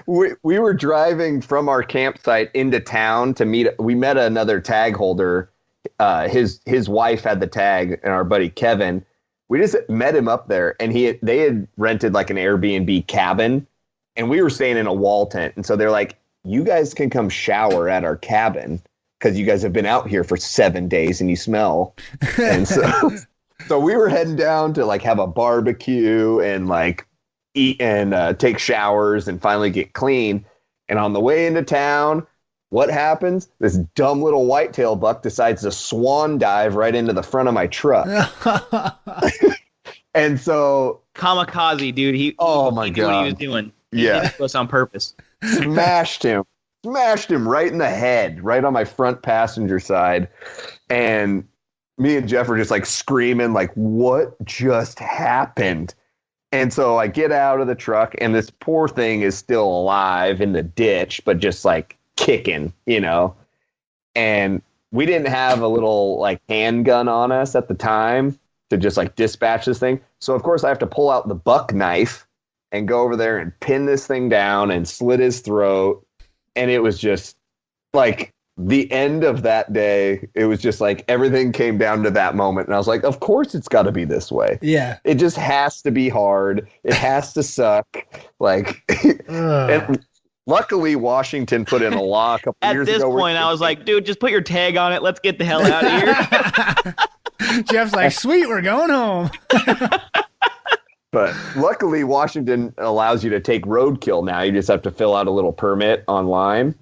We were driving from our campsite into town to meet. We met another tag holder. His wife had the tag, and our buddy Kevin. We just met him up there, and they had rented like an Airbnb cabin, and we were staying in a wall tent. And so they're like, you guys can come shower at our cabin because you guys have been out here for 7 days and you smell. And so we were heading down to like have a barbecue and like eat and take showers and finally get clean. And on the way into town, what happens? This dumb little whitetail buck decides to swan dive right into the front of my truck. And so kamikaze, dude. He God, what he was doing. He did this on purpose. Smashed him right in the head, right on my front passenger side. And me and Jeff were just like screaming, like, what just happened? And so I get out of the truck, and this poor thing is still alive in the ditch, but just like kicking, and we didn't have a little like handgun on us at the time to just like dispatch this thing. So of course I have to pull out the buck knife and go over there and pin this thing down and slit his throat. And it was just like the end of that day. It was just like everything came down to that moment. And I was like, of course it's got to be this way. Yeah. It just has to be hard. It has to suck. Like, and luckily Washington put in a law a couple years ago. At this point, I was like, dude, just put your tag on it. Let's get the hell out of here. Jeff's like, sweet, we're going home. But luckily, Washington allows you to take roadkill now. You just have to fill out a little permit online.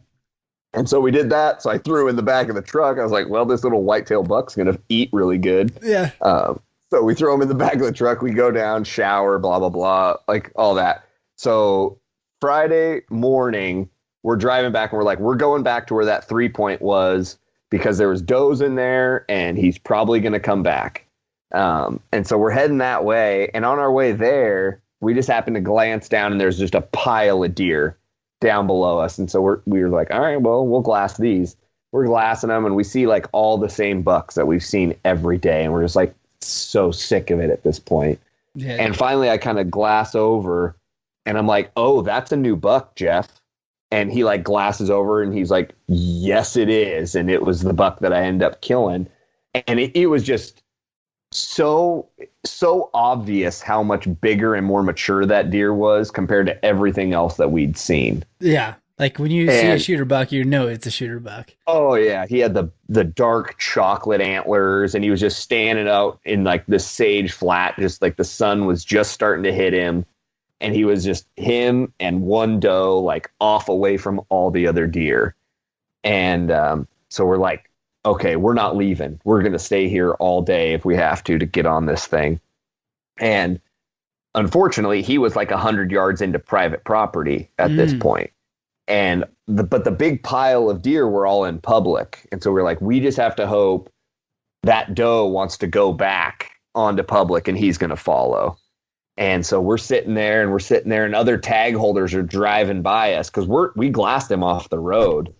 And so we did that. So I threw in the back of the truck. I was like, well, this little whitetail buck's going to eat really good. Yeah. So we throw him in the back of the truck. We go down, shower, blah, blah, blah, like all that. So Friday morning, we're driving back and we're like, we're going back to where that 3-point was. because there was does in there and he's probably going to come back. And so we're heading that way. And on our way there, we just happened to glance down and there's just a pile of deer down below us. And so we were like, all right, well, we'll glass these. We're glassing them and we see like all the same bucks that we've seen every day. And we're just like so sick of it at this point. Yeah. And finally I kind of glass over and I'm like, oh, that's a new buck, Jeff. And he like glasses over and he's like, yes, it is. And it was the buck that I ended up killing. And it was just so obvious how much bigger and more mature that deer was compared to everything else that we'd seen. Yeah. Like when you see a shooter buck, you know it's a shooter buck. Oh yeah. He had the dark chocolate antlers and he was just standing out in like this sage flat, just like the sun was just starting to hit him. And he was just him and one doe like off away from all the other deer. And so we're like, okay, we're not leaving. We're going to stay here all day if we have to get on this thing. And unfortunately, he was like 100 yards into private property at this point. And but the big pile of deer were all in public. And so we're like, we just have to hope that doe wants to go back onto public and he's going to follow. And so we're sitting there and other tag holders are driving by us because we glassed him off the road.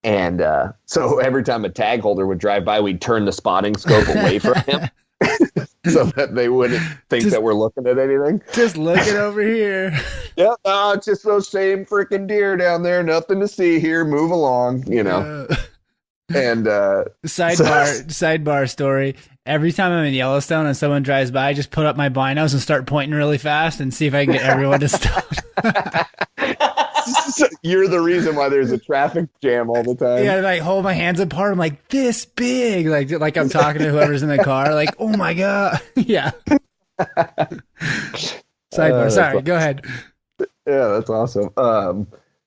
And so every time a tag holder would drive by, we'd turn the spotting scope away from him so that they wouldn't think that we're looking at anything. Just looking over here. Yep. It's just those same freaking deer down there. Nothing to see here. Move along, you know. And sidebar story. Every time I'm in Yellowstone and someone drives by, I just put up my binos and start pointing really fast and see if I can get everyone to stop. You're the reason why there's a traffic jam all the time. Yeah, like hold my hands apart. I'm like this big, like I'm talking to whoever's in the car. Like, oh my god, yeah. Sidebar. Sorry, go ahead. Yeah, that's awesome.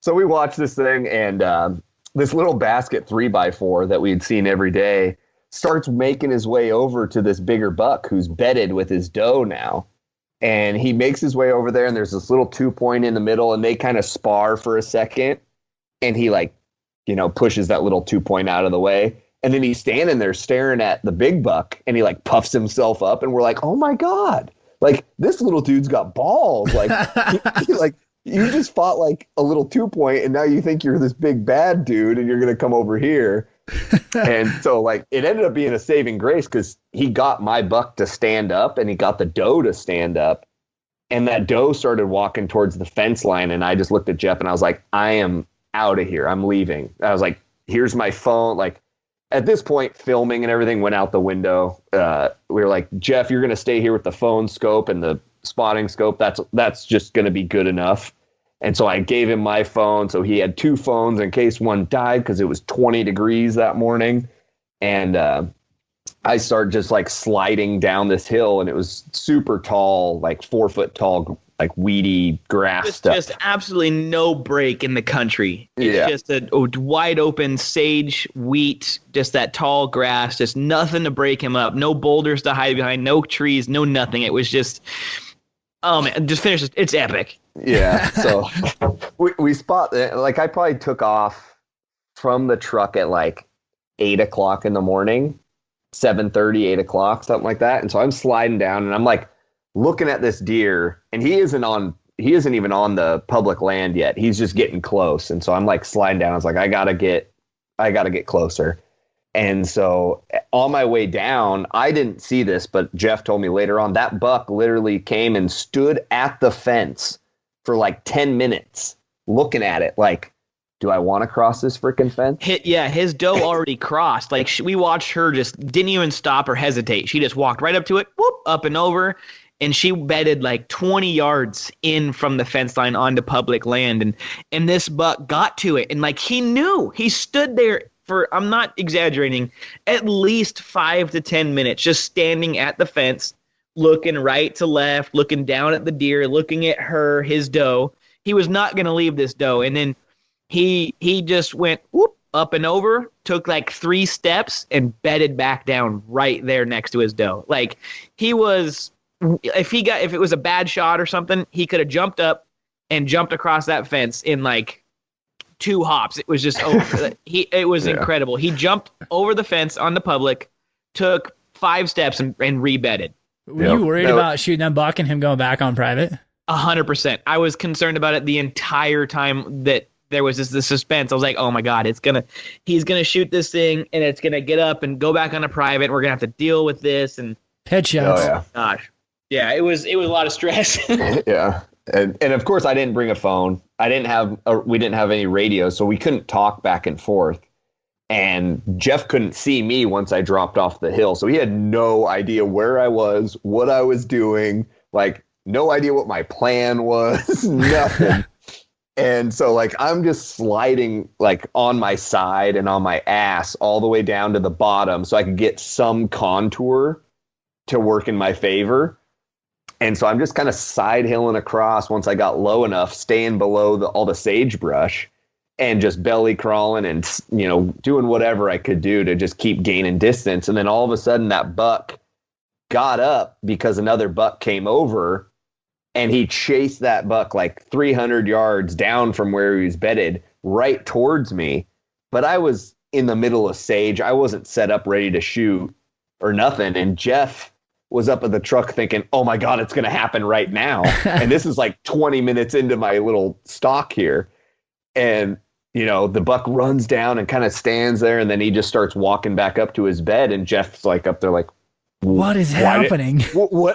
So we watched this thing, and this little basket 3x4 that we'd seen every day starts making his way over to this bigger buck who's bedded with his doe now. And he makes his way over there, and there's this little 2-point in the middle, and they kind of spar for a second. And he pushes that little 2-point out of the way. And then he's standing there staring at the big buck, and he puffs himself up, and we're like, oh my God, this little dude's got balls. You just fought a little 2-point, and now you think you're this big bad dude, and you're going to come over here. And so it ended up being a saving grace because he got my buck to stand up and he got the doe to stand up, and that doe started walking towards the fence line. And I just looked at Jeff and I was like, I am out of here. I'm leaving. I was like, here's my phone. At this point, filming and everything went out the window. We were like, Jeff, you're going to stay here with the phone scope and the spotting scope. That's just going to be good enough. And so I gave him my phone. So he had 2 phones in case one died because it was 20 degrees that morning. And I started just sliding down this hill, and it was super tall, 4 foot tall, weedy grass stuff. Just absolutely no break in the country. It's just a wide open sage, wheat, just that tall grass, just nothing to break him up. No boulders to hide behind, no trees, no nothing. It was just, oh man, just finished. It's epic. Yeah, so we spot that. I probably took off from the truck at 8 o'clock in the morning, 7:30, 8 o'clock, something like that. And so I'm sliding down, and I'm looking at this deer, and he isn't even on the public land yet. He's just getting close. And so I'm sliding down. I was like, I gotta get closer. And so on my way down, I didn't see this, but Jeff told me later on, that buck literally came and stood at the fence for 10 minutes looking at it do I want to cross this freaking fence? His doe already crossed. We watched her just didn't even stop or hesitate. She just walked right up to it, whoop, up and over, and she bedded 20 yards in from the fence line onto public land. And this buck got to it, and he knew. He stood there for, I'm not exaggerating, at least 5 to 10 minutes just standing at the fence, looking right to left, looking down at the deer, looking at her, his doe. He was not going to leave this doe. And then he just went whoop, up and over, took 3 steps, and bedded back down right there next to his doe. He was, if it was a bad shot or something, he could have jumped up and jumped across that fence in 2 hops. It was just over. It was incredible. He jumped over the fence on the public, took 5 steps and rebedded. Were you worried about shooting that buck and him going back on private? 100%. I was concerned about it the entire time that there was this suspense. I was like, oh my God, he's gonna shoot this thing and it's gonna get up and go back on a private. And we're gonna have to deal with this and headshots. Oh, yeah. Gosh, yeah, it was a lot of stress. Yeah, and of course I didn't bring a phone. We didn't have any radio, so we couldn't talk back and forth. And Jeff couldn't see me once I dropped off the hill, so he had no idea where I was, what I was doing, like no idea what my plan was, nothing. And so, like, I'm just sliding, like, on my side and on my ass all the way down to the bottom so I could get some contour to work in my favor. And so I'm just kind of side hilling across once I got low enough, staying below all the sagebrush and just belly crawling and, you know, doing whatever I could do to just keep gaining distance. And then all of a sudden that buck got up because another buck came over. And he chased that buck like 300 yards down from where he was bedded right towards me. But I was in the middle of sage. I wasn't set up ready to shoot or nothing. And Jeff was up at the truck thinking, oh, my God, it's going to happen right now. And this is like 20 minutes into my little stalk here. And, you know, the buck runs down and kind of stands there. And then he just starts walking back up to his bed. And Jeff's like up there like, what is happening?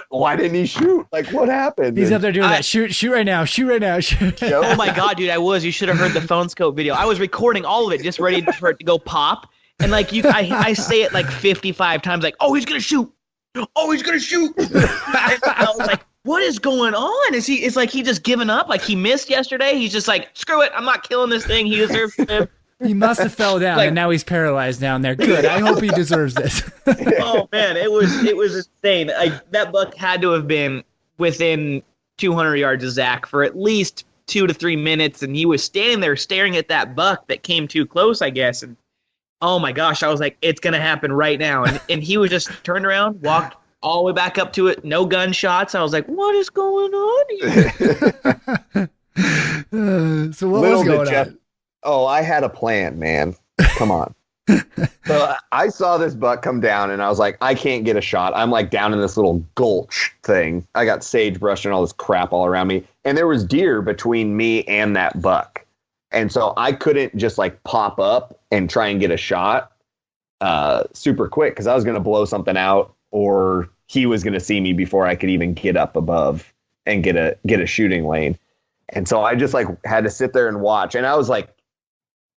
Why didn't he shoot? Like, what happened? He's up there doing that. Shoot right now. Shoot right now. Shoot. Oh my God, dude, I was. You should have heard the phone scope video. I was recording all of it, just ready for it to go pop. And like I say it like 55 times, like, oh, he's gonna shoot. Oh, he's gonna shoot. And I was like, what is going on? It's like he just given up? Like he missed yesterday? He's just like, screw it, I'm not killing this thing. He deserves to live. He must have fell down, and now he's paralyzed down there. Good. I hope he deserves this. Oh man, it was insane. That buck had to have been within 200 yards of Zach for at least 2 to 3 minutes, and he was standing there staring at that buck that came too close, I guess. And oh my gosh, I was like, it's gonna happen right now. And he was just turned around, walked all the way back up to it, no gunshots. I was like, what is going on here? So what was going on? Oh, I had a plan, man. Come on. So I saw this buck come down, and I was like, I can't get a shot. I'm like down in this little gulch thing. I got sagebrush and all this crap all around me. And there was deer between me and that buck. And so I couldn't just like pop up and try and get a shot super quick because I was going to blow something out, or he was going to see me before I could even get up above and get a shooting lane. And so I just like had to sit there and watch. And I was like,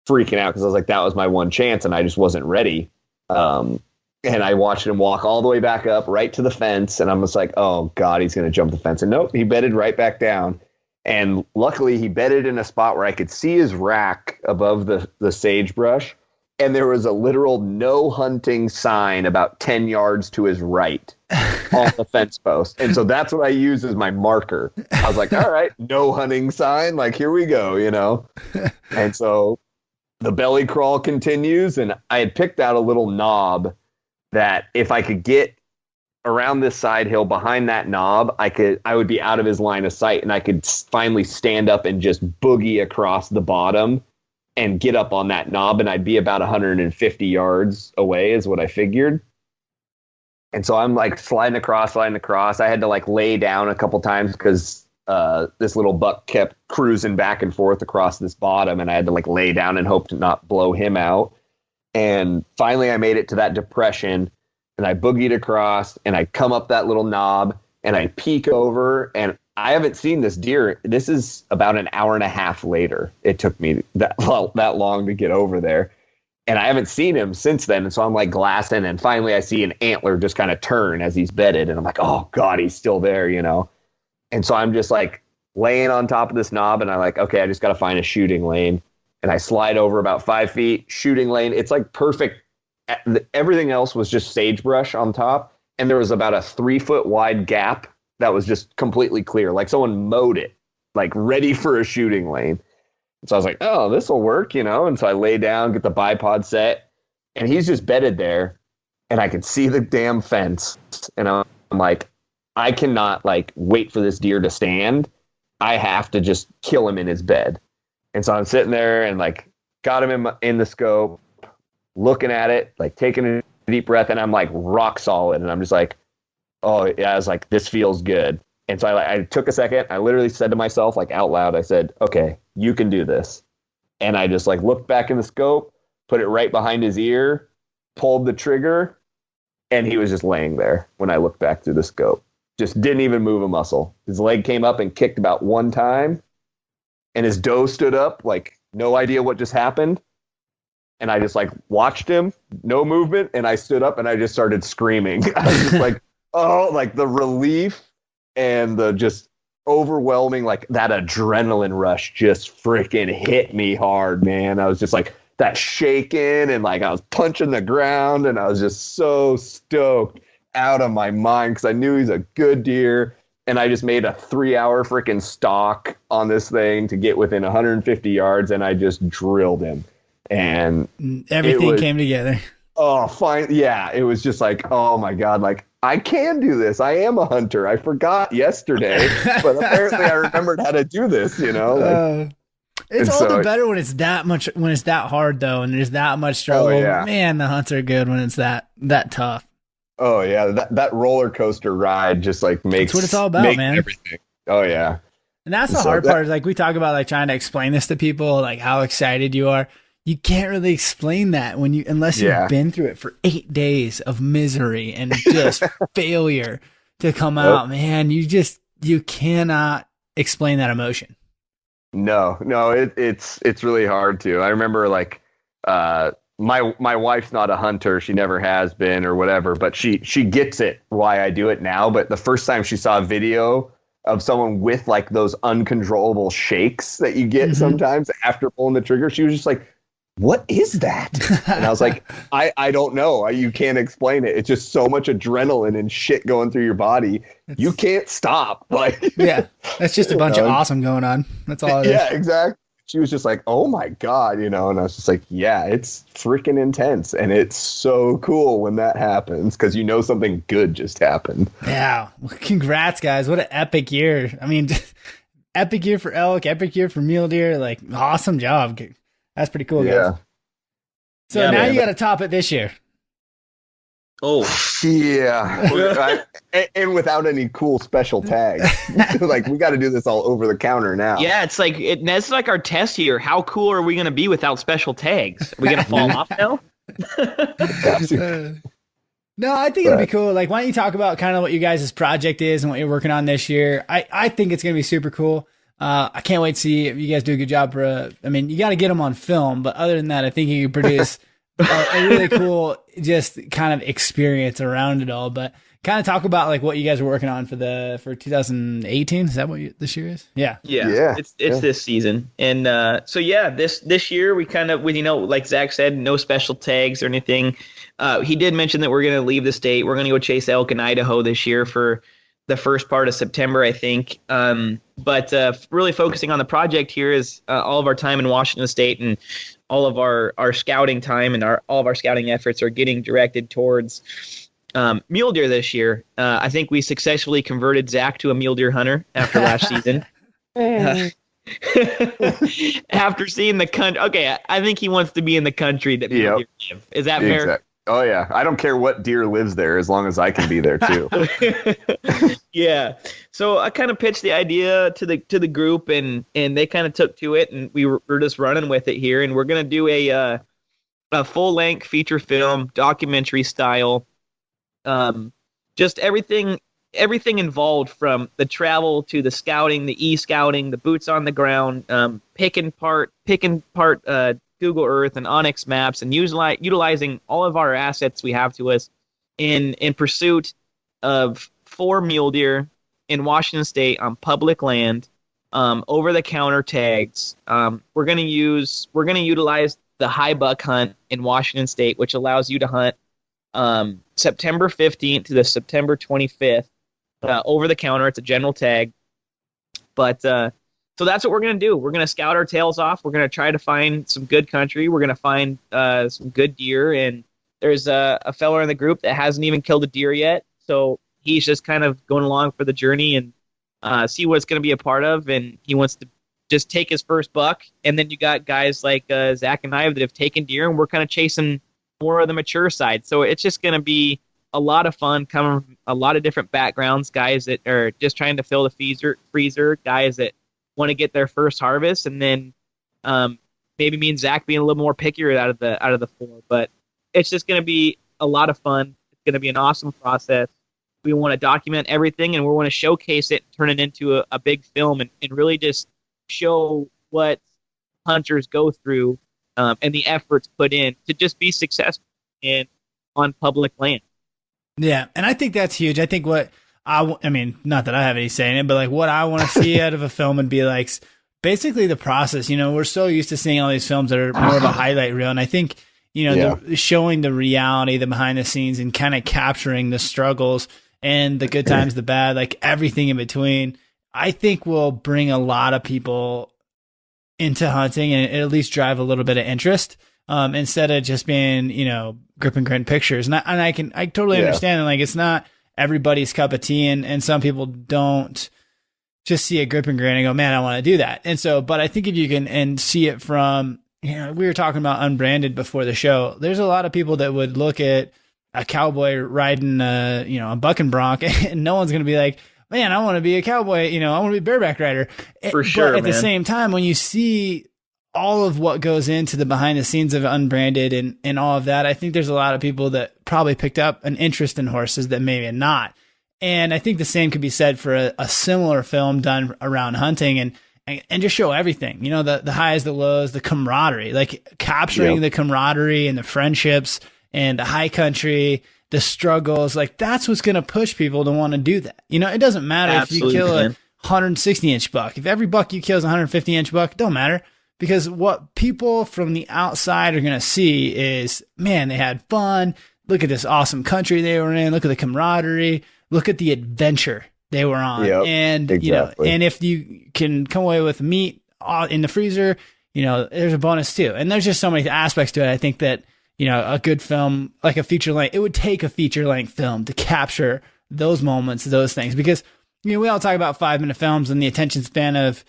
freaking out because I was like, that was my one chance, and I just wasn't ready. And I watched him walk all the way back up right to the fence, and I'm just like, oh God, he's going to jump the fence. And nope, he bedded right back down. And luckily he bedded in a spot where I could see his rack above the sagebrush. And there was a literal no hunting sign about 10 yards to his right on the fence post. And so that's what I used as my marker. I was like, all right, no hunting sign. Like, here we go, you know? And so the belly crawl continues, and I had picked out a little knob that if I could get around this side hill behind that knob, I would be out of his line of sight, and I could finally stand up and just boogie across the bottom and get up on that knob, and I'd be about 150 yards away is what I figured. And so I'm like sliding across. I had to like lay down a couple times because this little buck kept cruising back and forth across this bottom, and I had to like lay down and hope to not blow him out. And finally I made it to that depression, and I boogied across, and I come up that little knob, and I peek over, and I haven't seen this deer. This is about an hour and a half later. It took me that long to get over there, and I haven't seen him since then. And so I'm like glassing, and finally I see an antler just kind of turn as he's bedded, and I'm like, oh God, he's still there, you know? And so I'm just like laying on top of this knob, and I'm like, okay, I just got to find a shooting lane. And I slide over about 5 feet, shooting lane. It's like perfect. Everything else was just sagebrush on top. And there was about a 3 foot wide gap that was just completely clear. Like someone mowed it, like ready for a shooting lane. And so I was like, oh, this will work, you know? And so I lay down, get the bipod set, and he's just bedded there, and I could see the damn fence. And I'm like, I cannot like wait for this deer to stand. I have to just kill him in his bed. And so I'm sitting there and like got him in the scope, looking at it, like taking a deep breath, and I'm like rock solid. And I'm just like, oh yeah, I was like, this feels good. And so I took a second. I literally said to myself, like out loud, I said, okay, you can do this. And I just like looked back in the scope, put it right behind his ear, pulled the trigger, and he was just laying there when I looked back through the scope. Just didn't even move a muscle. His leg came up and kicked about one time, and his doe stood up, like no idea what just happened. And I just like watched him, no movement, and I stood up and I just started screaming. I was just like, oh, like the relief and the just overwhelming, like that adrenaline rush just freaking hit me hard, man. I was just like that shaking and like I was punching the ground, and I was just so stoked out of my mind because I knew he's a good deer. And I just made a 3-hour freaking stalk on this thing to get within 150 yards, and I just drilled him. And everything came together. Oh, fine. Yeah, it was just like, oh my God, like I can do this. I am a hunter. I forgot yesterday, but apparently I remembered how to do this, you know? Like, it's all the better when it's that much, when it's that hard though, and there's that much struggle. Oh, yeah. Man, the hunts are good when it's that tough. Oh yeah, that roller coaster ride just like makes that's what it's all about, man. Everything. Oh yeah, and that's the hard part. Is like we talk about like trying to explain this to people, like how excited you are. You can't really explain that unless you've been through it for 8 days of misery and just failure to come out, man. You cannot explain that emotion. No, it's really hard to. I remember like my wife's not a hunter. She never has been or whatever, but she gets it why I do it now. But the first time she saw a video of someone with like those uncontrollable shakes that you get sometimes after pulling the trigger, she was just like, what is that? And I was like, I don't know. You can't explain it. It's just so much adrenaline and shit going through your body. You can't stop. Like, yeah, that's just a bunch of awesome going on. That's all it is. Yeah, exactly. She was just like, oh my God, you know, and I was just like, yeah, it's freaking intense. And it's so cool when that happens because you know something good just happened. Yeah. Well, congrats, guys. What an epic year. I mean, epic year for elk, epic year for mule deer. Like, awesome job. That's pretty cool, guys. Yeah. So now you got to top it this year. Oh, yeah. And without any cool special tags. Like, we got to do this all over the counter now. Yeah, it's like that's like our test here. How cool are we going to be without special tags? Are we going to fall off now? No, I think it'll be cool. Like, why don't you talk about kind of what you guys' project is and what you're working on this year? I think it's going to be super cool. I can't wait to see if you guys do a good job for I mean, you got to get them on film, but other than that, I think you can produce a really cool, just kind of experience around it all. But kind of talk about like what you guys are working on for 2018. Is that what this year is? Yeah. It's this season. And so yeah, this year we kind of, with, you know, like Zach said, no special tags or anything. He did mention that we're going to leave the state. We're going to go chase elk in Idaho this year for the first part of September, I think. But really focusing on the project here is all of our time in Washington State and all of our scouting time and all of our scouting efforts are getting directed towards mule deer this year. I think we successfully converted Zach to a mule deer hunter after last season. After seeing the country. Okay, I think he wants to be in the country that mule deer live. Is that fair? Exactly. Oh yeah, I don't care what deer lives there as long as I can be there too. Yeah. So I kind of pitched the idea to the group, and they kind of took to it, and we're just running with it here, and we're gonna do a full length feature film, documentary style, just everything involved from the travel to the scouting, the e-scouting, the boots on the ground, picking part Google Earth and Onyx maps, and utilizing all of our assets we have to us in pursuit of 4 mule deer in Washington State on public land, over the counter tags. We're gonna utilize the high buck hunt in Washington State, which allows you to hunt September 15th to the September 25th over the counter. It's a general tag, but so that's what we're going to do. We're going to scout our tails off. We're going to try to find some good country. We're going to find some good deer. And there's a fella in the group that hasn't even killed a deer yet. So he's just kind of going along for the journey and see what it's going to be a part of. And he wants to just take his first buck. And then you got guys like Zach and I that have taken deer, and we're kind of chasing more of the mature side. So it's just going to be a lot of fun coming from a lot of different backgrounds, guys that are just trying to fill the freezer, guys that want to get their first harvest, and then maybe me and Zach being a little more pickier out of the four. But it's just going to be a lot of fun. It's going to be an awesome process. We want to document everything, and we want to showcase it, turn it into a big film, and really just show what hunters go through and the efforts put in to just be successful on public land. Yeah, and I think that's huge. I think what I mean, not that I have any say in it, but like what I want to see out of a film would be like basically the process. You know, we're so used to seeing all these films that are more of a highlight reel, and I think, you know, showing the reality, the behind the scenes, and kind of capturing the struggles and the good times, the bad, like everything in between, I think will bring a lot of people into hunting and at least drive a little bit of interest, instead of just being, you know, grip and grin pictures. And I totally understand that, like, it's not everybody's cup of tea, and some people don't just see a grip and grin and go, man, I want to do that. And so, but I think if you can and see it from, you know, we were talking about unbranded before the show. There's a lot of people that would look at a cowboy riding a bucking bronc, and no one's going to be like, man, I want to be a cowboy, you know, I want to be a bareback rider. For sure, but at the same time, when you see all of what goes into the behind the scenes of unbranded and all of that, I think there's a lot of people that probably picked up an interest in horses that maybe not. And I think the same could be said for a similar film done around hunting and just show everything, you know, the highs, the lows, the camaraderie, like capturing the camaraderie and the friendships and the high country, the struggles. Like that's what's going to push people to want to do that. You know, it doesn't matter if you kill a 160-inch buck. If every buck you kill is a 150-inch buck, it don't matter. Because what people from the outside are going to see is, man, they had fun. Look at this awesome country they were in. Look at the camaraderie. Look at the adventure they were on. And, you know, and if you can come away with meat in the freezer, you know, there's a bonus too. And there's just so many aspects to it. I think that, you know, a good film, like a feature length, it would take a feature length film to capture those moments, those things. Because, you know, we all talk about 5-minute films and the attention span of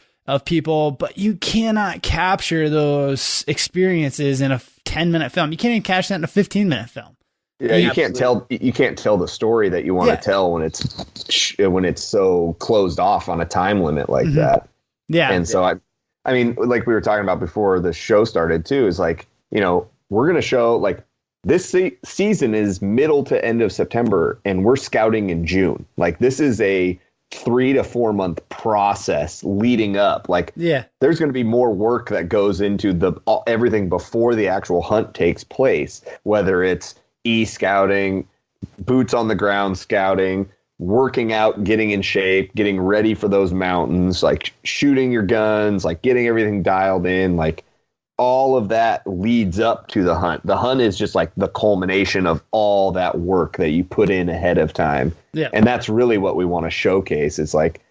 people, but you cannot capture those experiences in a 10-minute film. You can't even capture that in a 15-minute film. Yeah, you can't tell the story that you want to tell when it's so closed off on a time limit like that. Yeah. And so I mean, like we were talking about before the show started too, is like, you know, we're going to show like this season is middle to end of September and we're scouting in June. Like this is a 3 to 4 month process leading up. Like, there's going to be more work that goes into everything before the actual hunt takes place, whether it's scouting, boots on the ground scouting, working out, getting in shape, getting ready for those mountains, like shooting your guns, like getting everything dialed in, like all of that leads up to the hunt. The hunt is just like the culmination of all that work that you put in ahead of time. Yeah. And that's really what we want to showcase. It's like,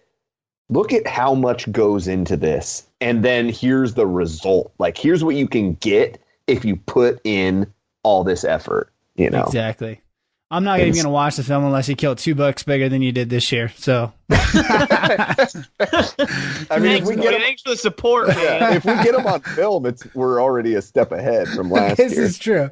look at how much goes into this. And then here's the result. Like, here's what you can get if you put in all this effort, you know? Exactly. I'm not even going to watch the film unless you kill 2 bucks bigger than you did this year. So, I mean, thanks for the support, man. Yeah, if we get them on film, we're already a step ahead from last year. This is true.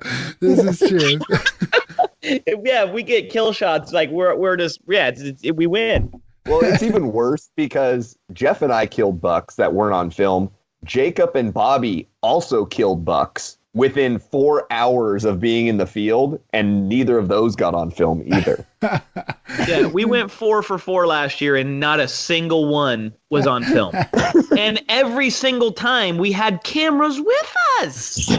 Yeah, if we get kill shots, like we're just we win. Well, it's even worse because Jeff and I killed bucks that weren't on film. Jacob and Bobby also killed bucks within 4 hours of being in the field, and neither of those got on film either. Yeah, we went 4 for 4 last year, and not a single one was on film. And every single time we had cameras with us.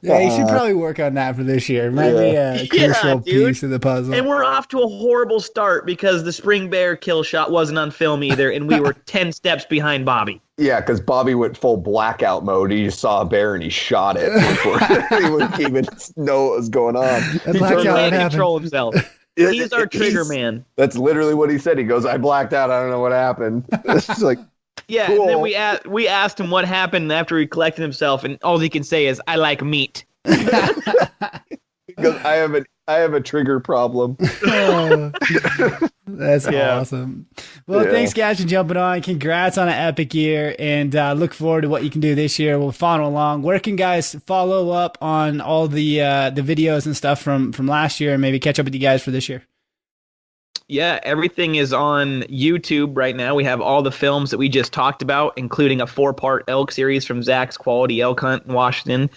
Yeah, you should probably work on that for this year. It might be a crucial piece of the puzzle. And we're off to a horrible start because the spring bear kill shot wasn't on film either, and we were 10 steps behind Bobby. Yeah, because Bobby went full blackout mode. He just saw a bear and he shot it before he would even know what was going on. He can't control himself. He's our trigger man. That's literally what he said. He goes, I blacked out. I don't know what happened. It's like, yeah, cool. And then we asked him what happened after he collected himself, and all he can say is, I like meat. Because I I have a trigger problem. That's awesome. Well, thanks guys for jumping on. Congrats on an epic year, and look forward to what you can do this year. We'll follow along. Where can guys follow up on all the videos and stuff from last year, and maybe catch up with you guys for this year? Yeah, everything is on YouTube right now. We have all the films that we just talked about, including a 4-part elk series from Zach's Quality Elk Hunt in Washington.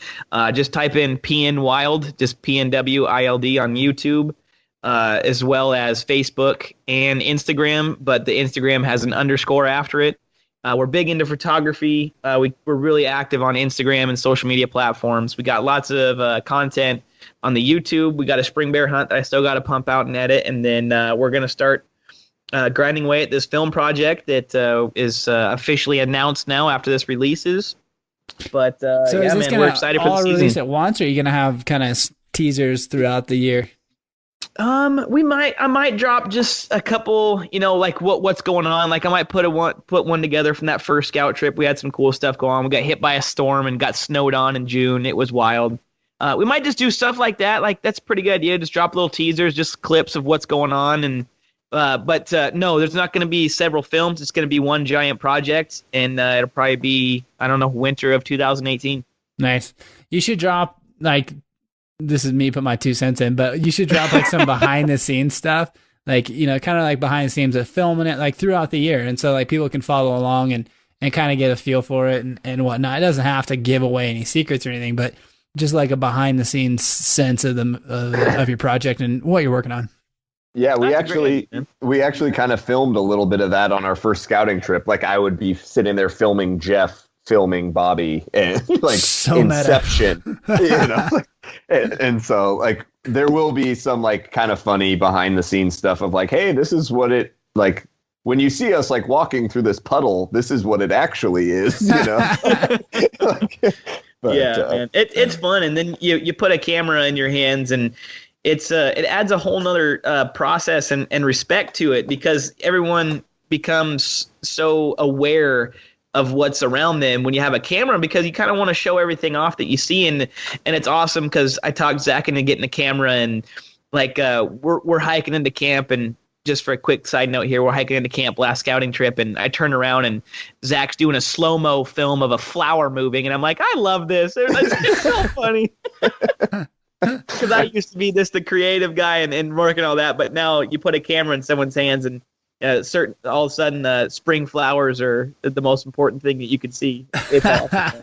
Just type in PNWild, just PNWild on YouTube, as well as Facebook and Instagram, but the Instagram has an underscore after it. We're big into photography. We're really active on Instagram and social media platforms. We got lots of content on the YouTube. We got a spring bear hunt that I still got to pump out and edit, and then we're going to start grinding away at this film project that is officially announced now after this releases. But so is this we're excited for the season. Release at once, or are you going to have kind of teasers throughout the year? I might drop just a couple, like what's going on. Like I might put one together from that first scout trip. We had some cool stuff go on. We got hit by a storm and got snowed on in June. It was wild. We might just do stuff like that. Like that's a pretty good idea. Just drop little teasers, just clips of what's going on. And but no, there's not going to be several films. It's going to be one giant project, and it'll probably be winter of 2018. Nice. You should drop this is me put my 2 cents in, but you should drop some behind the scenes stuff, kind of like behind the scenes of filming it throughout the year, and so people can follow along and kind of get a feel for it and whatnot. It doesn't have to give away any secrets or anything, but just like a behind the scenes sense of of your project and what you're working on. Yeah, we actually kind of filmed a little bit of that on our first scouting trip. Like I would be sitting there filming Jeff, filming Bobby, and so Inception, and so there will be some kind of funny behind the scenes stuff of hey, this is what it when you see us walking through this puddle, this is what it actually is, But, man, it's fun, and then you put a camera in your hands, and it adds a whole nother process and respect to it, because everyone becomes so aware of what's around them when you have a camera, because you kind of want to show everything off that you see, and it's awesome because I talked Zach into getting a camera, and we're hiking into camp, and just for a quick side note here, we're hiking into camp last scouting trip, and I turn around and Zach's doing a slow-mo film of a flower moving, and I'm like, I love this. It's so funny. Because I used to be the creative guy and working all that, but now you put a camera in someone's hands, and all of a sudden spring flowers are the most important thing that you can see. It's awesome.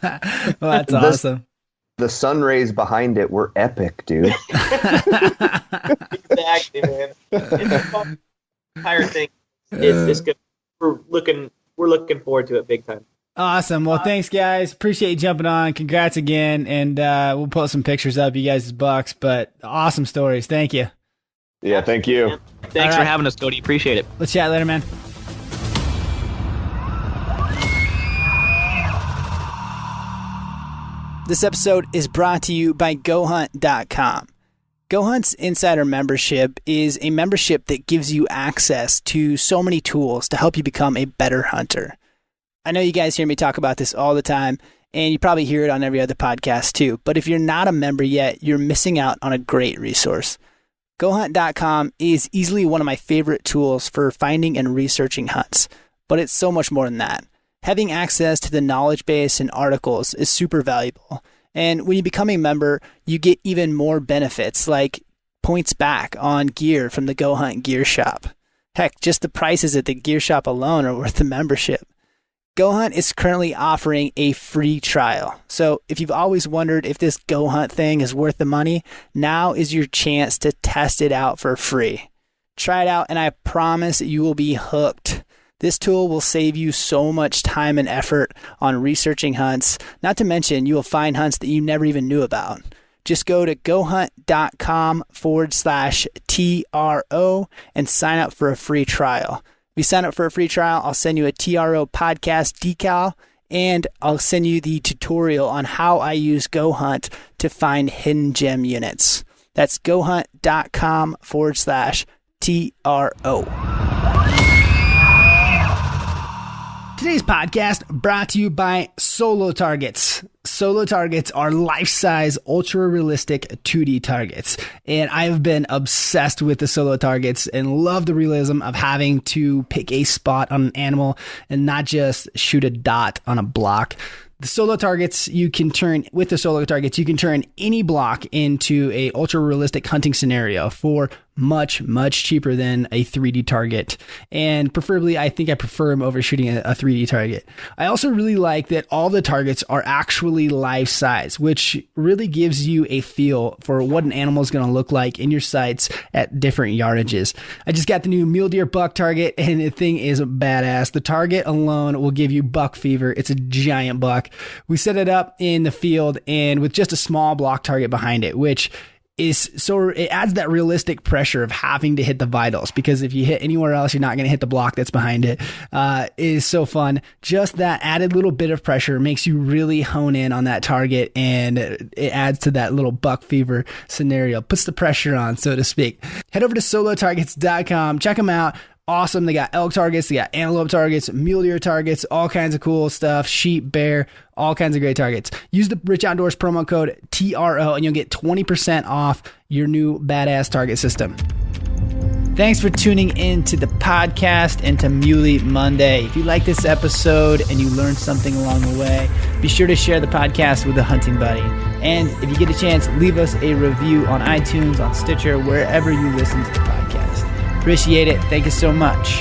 Well, that's awesome. The sun rays behind it were epic, dude. Exactly, man. It's a fun entire thing. It's good. We're looking forward to it big time. Awesome. Well, thanks guys. Appreciate you jumping on. Congrats again, and we'll put some pictures up you guys' bucks. But awesome stories. Thank you. Yeah, thank you. Thanks for having us, Cody. Appreciate it. Let's chat later, man. This episode is brought to you by GoHunt.com. GoHunt's Insider Membership is a membership that gives you access to so many tools to help you become a better hunter. I know you guys hear me talk about this all the time, and you probably hear it on every other podcast too, but if you're not a member yet, you're missing out on a great resource. GoHunt.com is easily one of my favorite tools for finding and researching hunts, but it's so much more than that. Having access to the knowledge base and articles is super valuable. And when you become a member, you get even more benefits like points back on gear from the Go Hunt Gear Shop. Heck, just the prices at the gear shop alone are worth the membership. Go Hunt is currently offering a free trial. So if you've always wondered if this Go Hunt thing is worth the money, now is your chance to test it out for free. Try it out, and I promise you will be hooked. This tool will save you so much time and effort on researching hunts, not to mention you will find hunts that you never even knew about. Just go to gohunt.com/TRO and sign up for a free trial. If you sign up for a free trial, I'll send you a TRO podcast decal, and I'll send you the tutorial on how I use Go Hunt to find hidden gem units. That's gohunt.com/TRO. Today's podcast brought to you by Solo Targets. Solo targets are life-size, ultra-realistic 2D targets. And I've been obsessed with the solo targets and love the realism of having to pick a spot on an animal and not just shoot a dot on a block. The solo targets, you can turn any block into a ultra realistic hunting scenario for much, much cheaper than a 3D target. And preferably, I think I prefer them over shooting a 3D target. I also really like that all the targets are actually life size, which really gives you a feel for what an animal is going to look like in your sights at different yardages. I just got the new mule deer buck target, and the thing is badass. The target alone will give you buck fever. It's a giant buck. We set it up in the field and with just a small block target behind it, which is so it adds that realistic pressure of having to hit the vitals, because if you hit anywhere else, you're not going to hit the block that's behind it. It is so fun. Just that added little bit of pressure makes you really hone in on that target, and it adds to that little buck fever scenario, puts the pressure on, so to speak. Head over to solotargets.com, check them out. Awesome. They got elk targets, they got antelope targets, mule deer targets, all kinds of cool stuff, sheep, bear, all kinds of great targets. Use the Rich Outdoors promo code TRO and you'll get 20% off your new badass target system. Thanks for tuning in to the podcast and to Muley Monday. If you like this episode and you learned something along the way, be sure to share the podcast with a hunting buddy. And if you get a chance, leave us a review on iTunes, on Stitcher, wherever you listen to the podcast. Appreciate it. Thank you so much.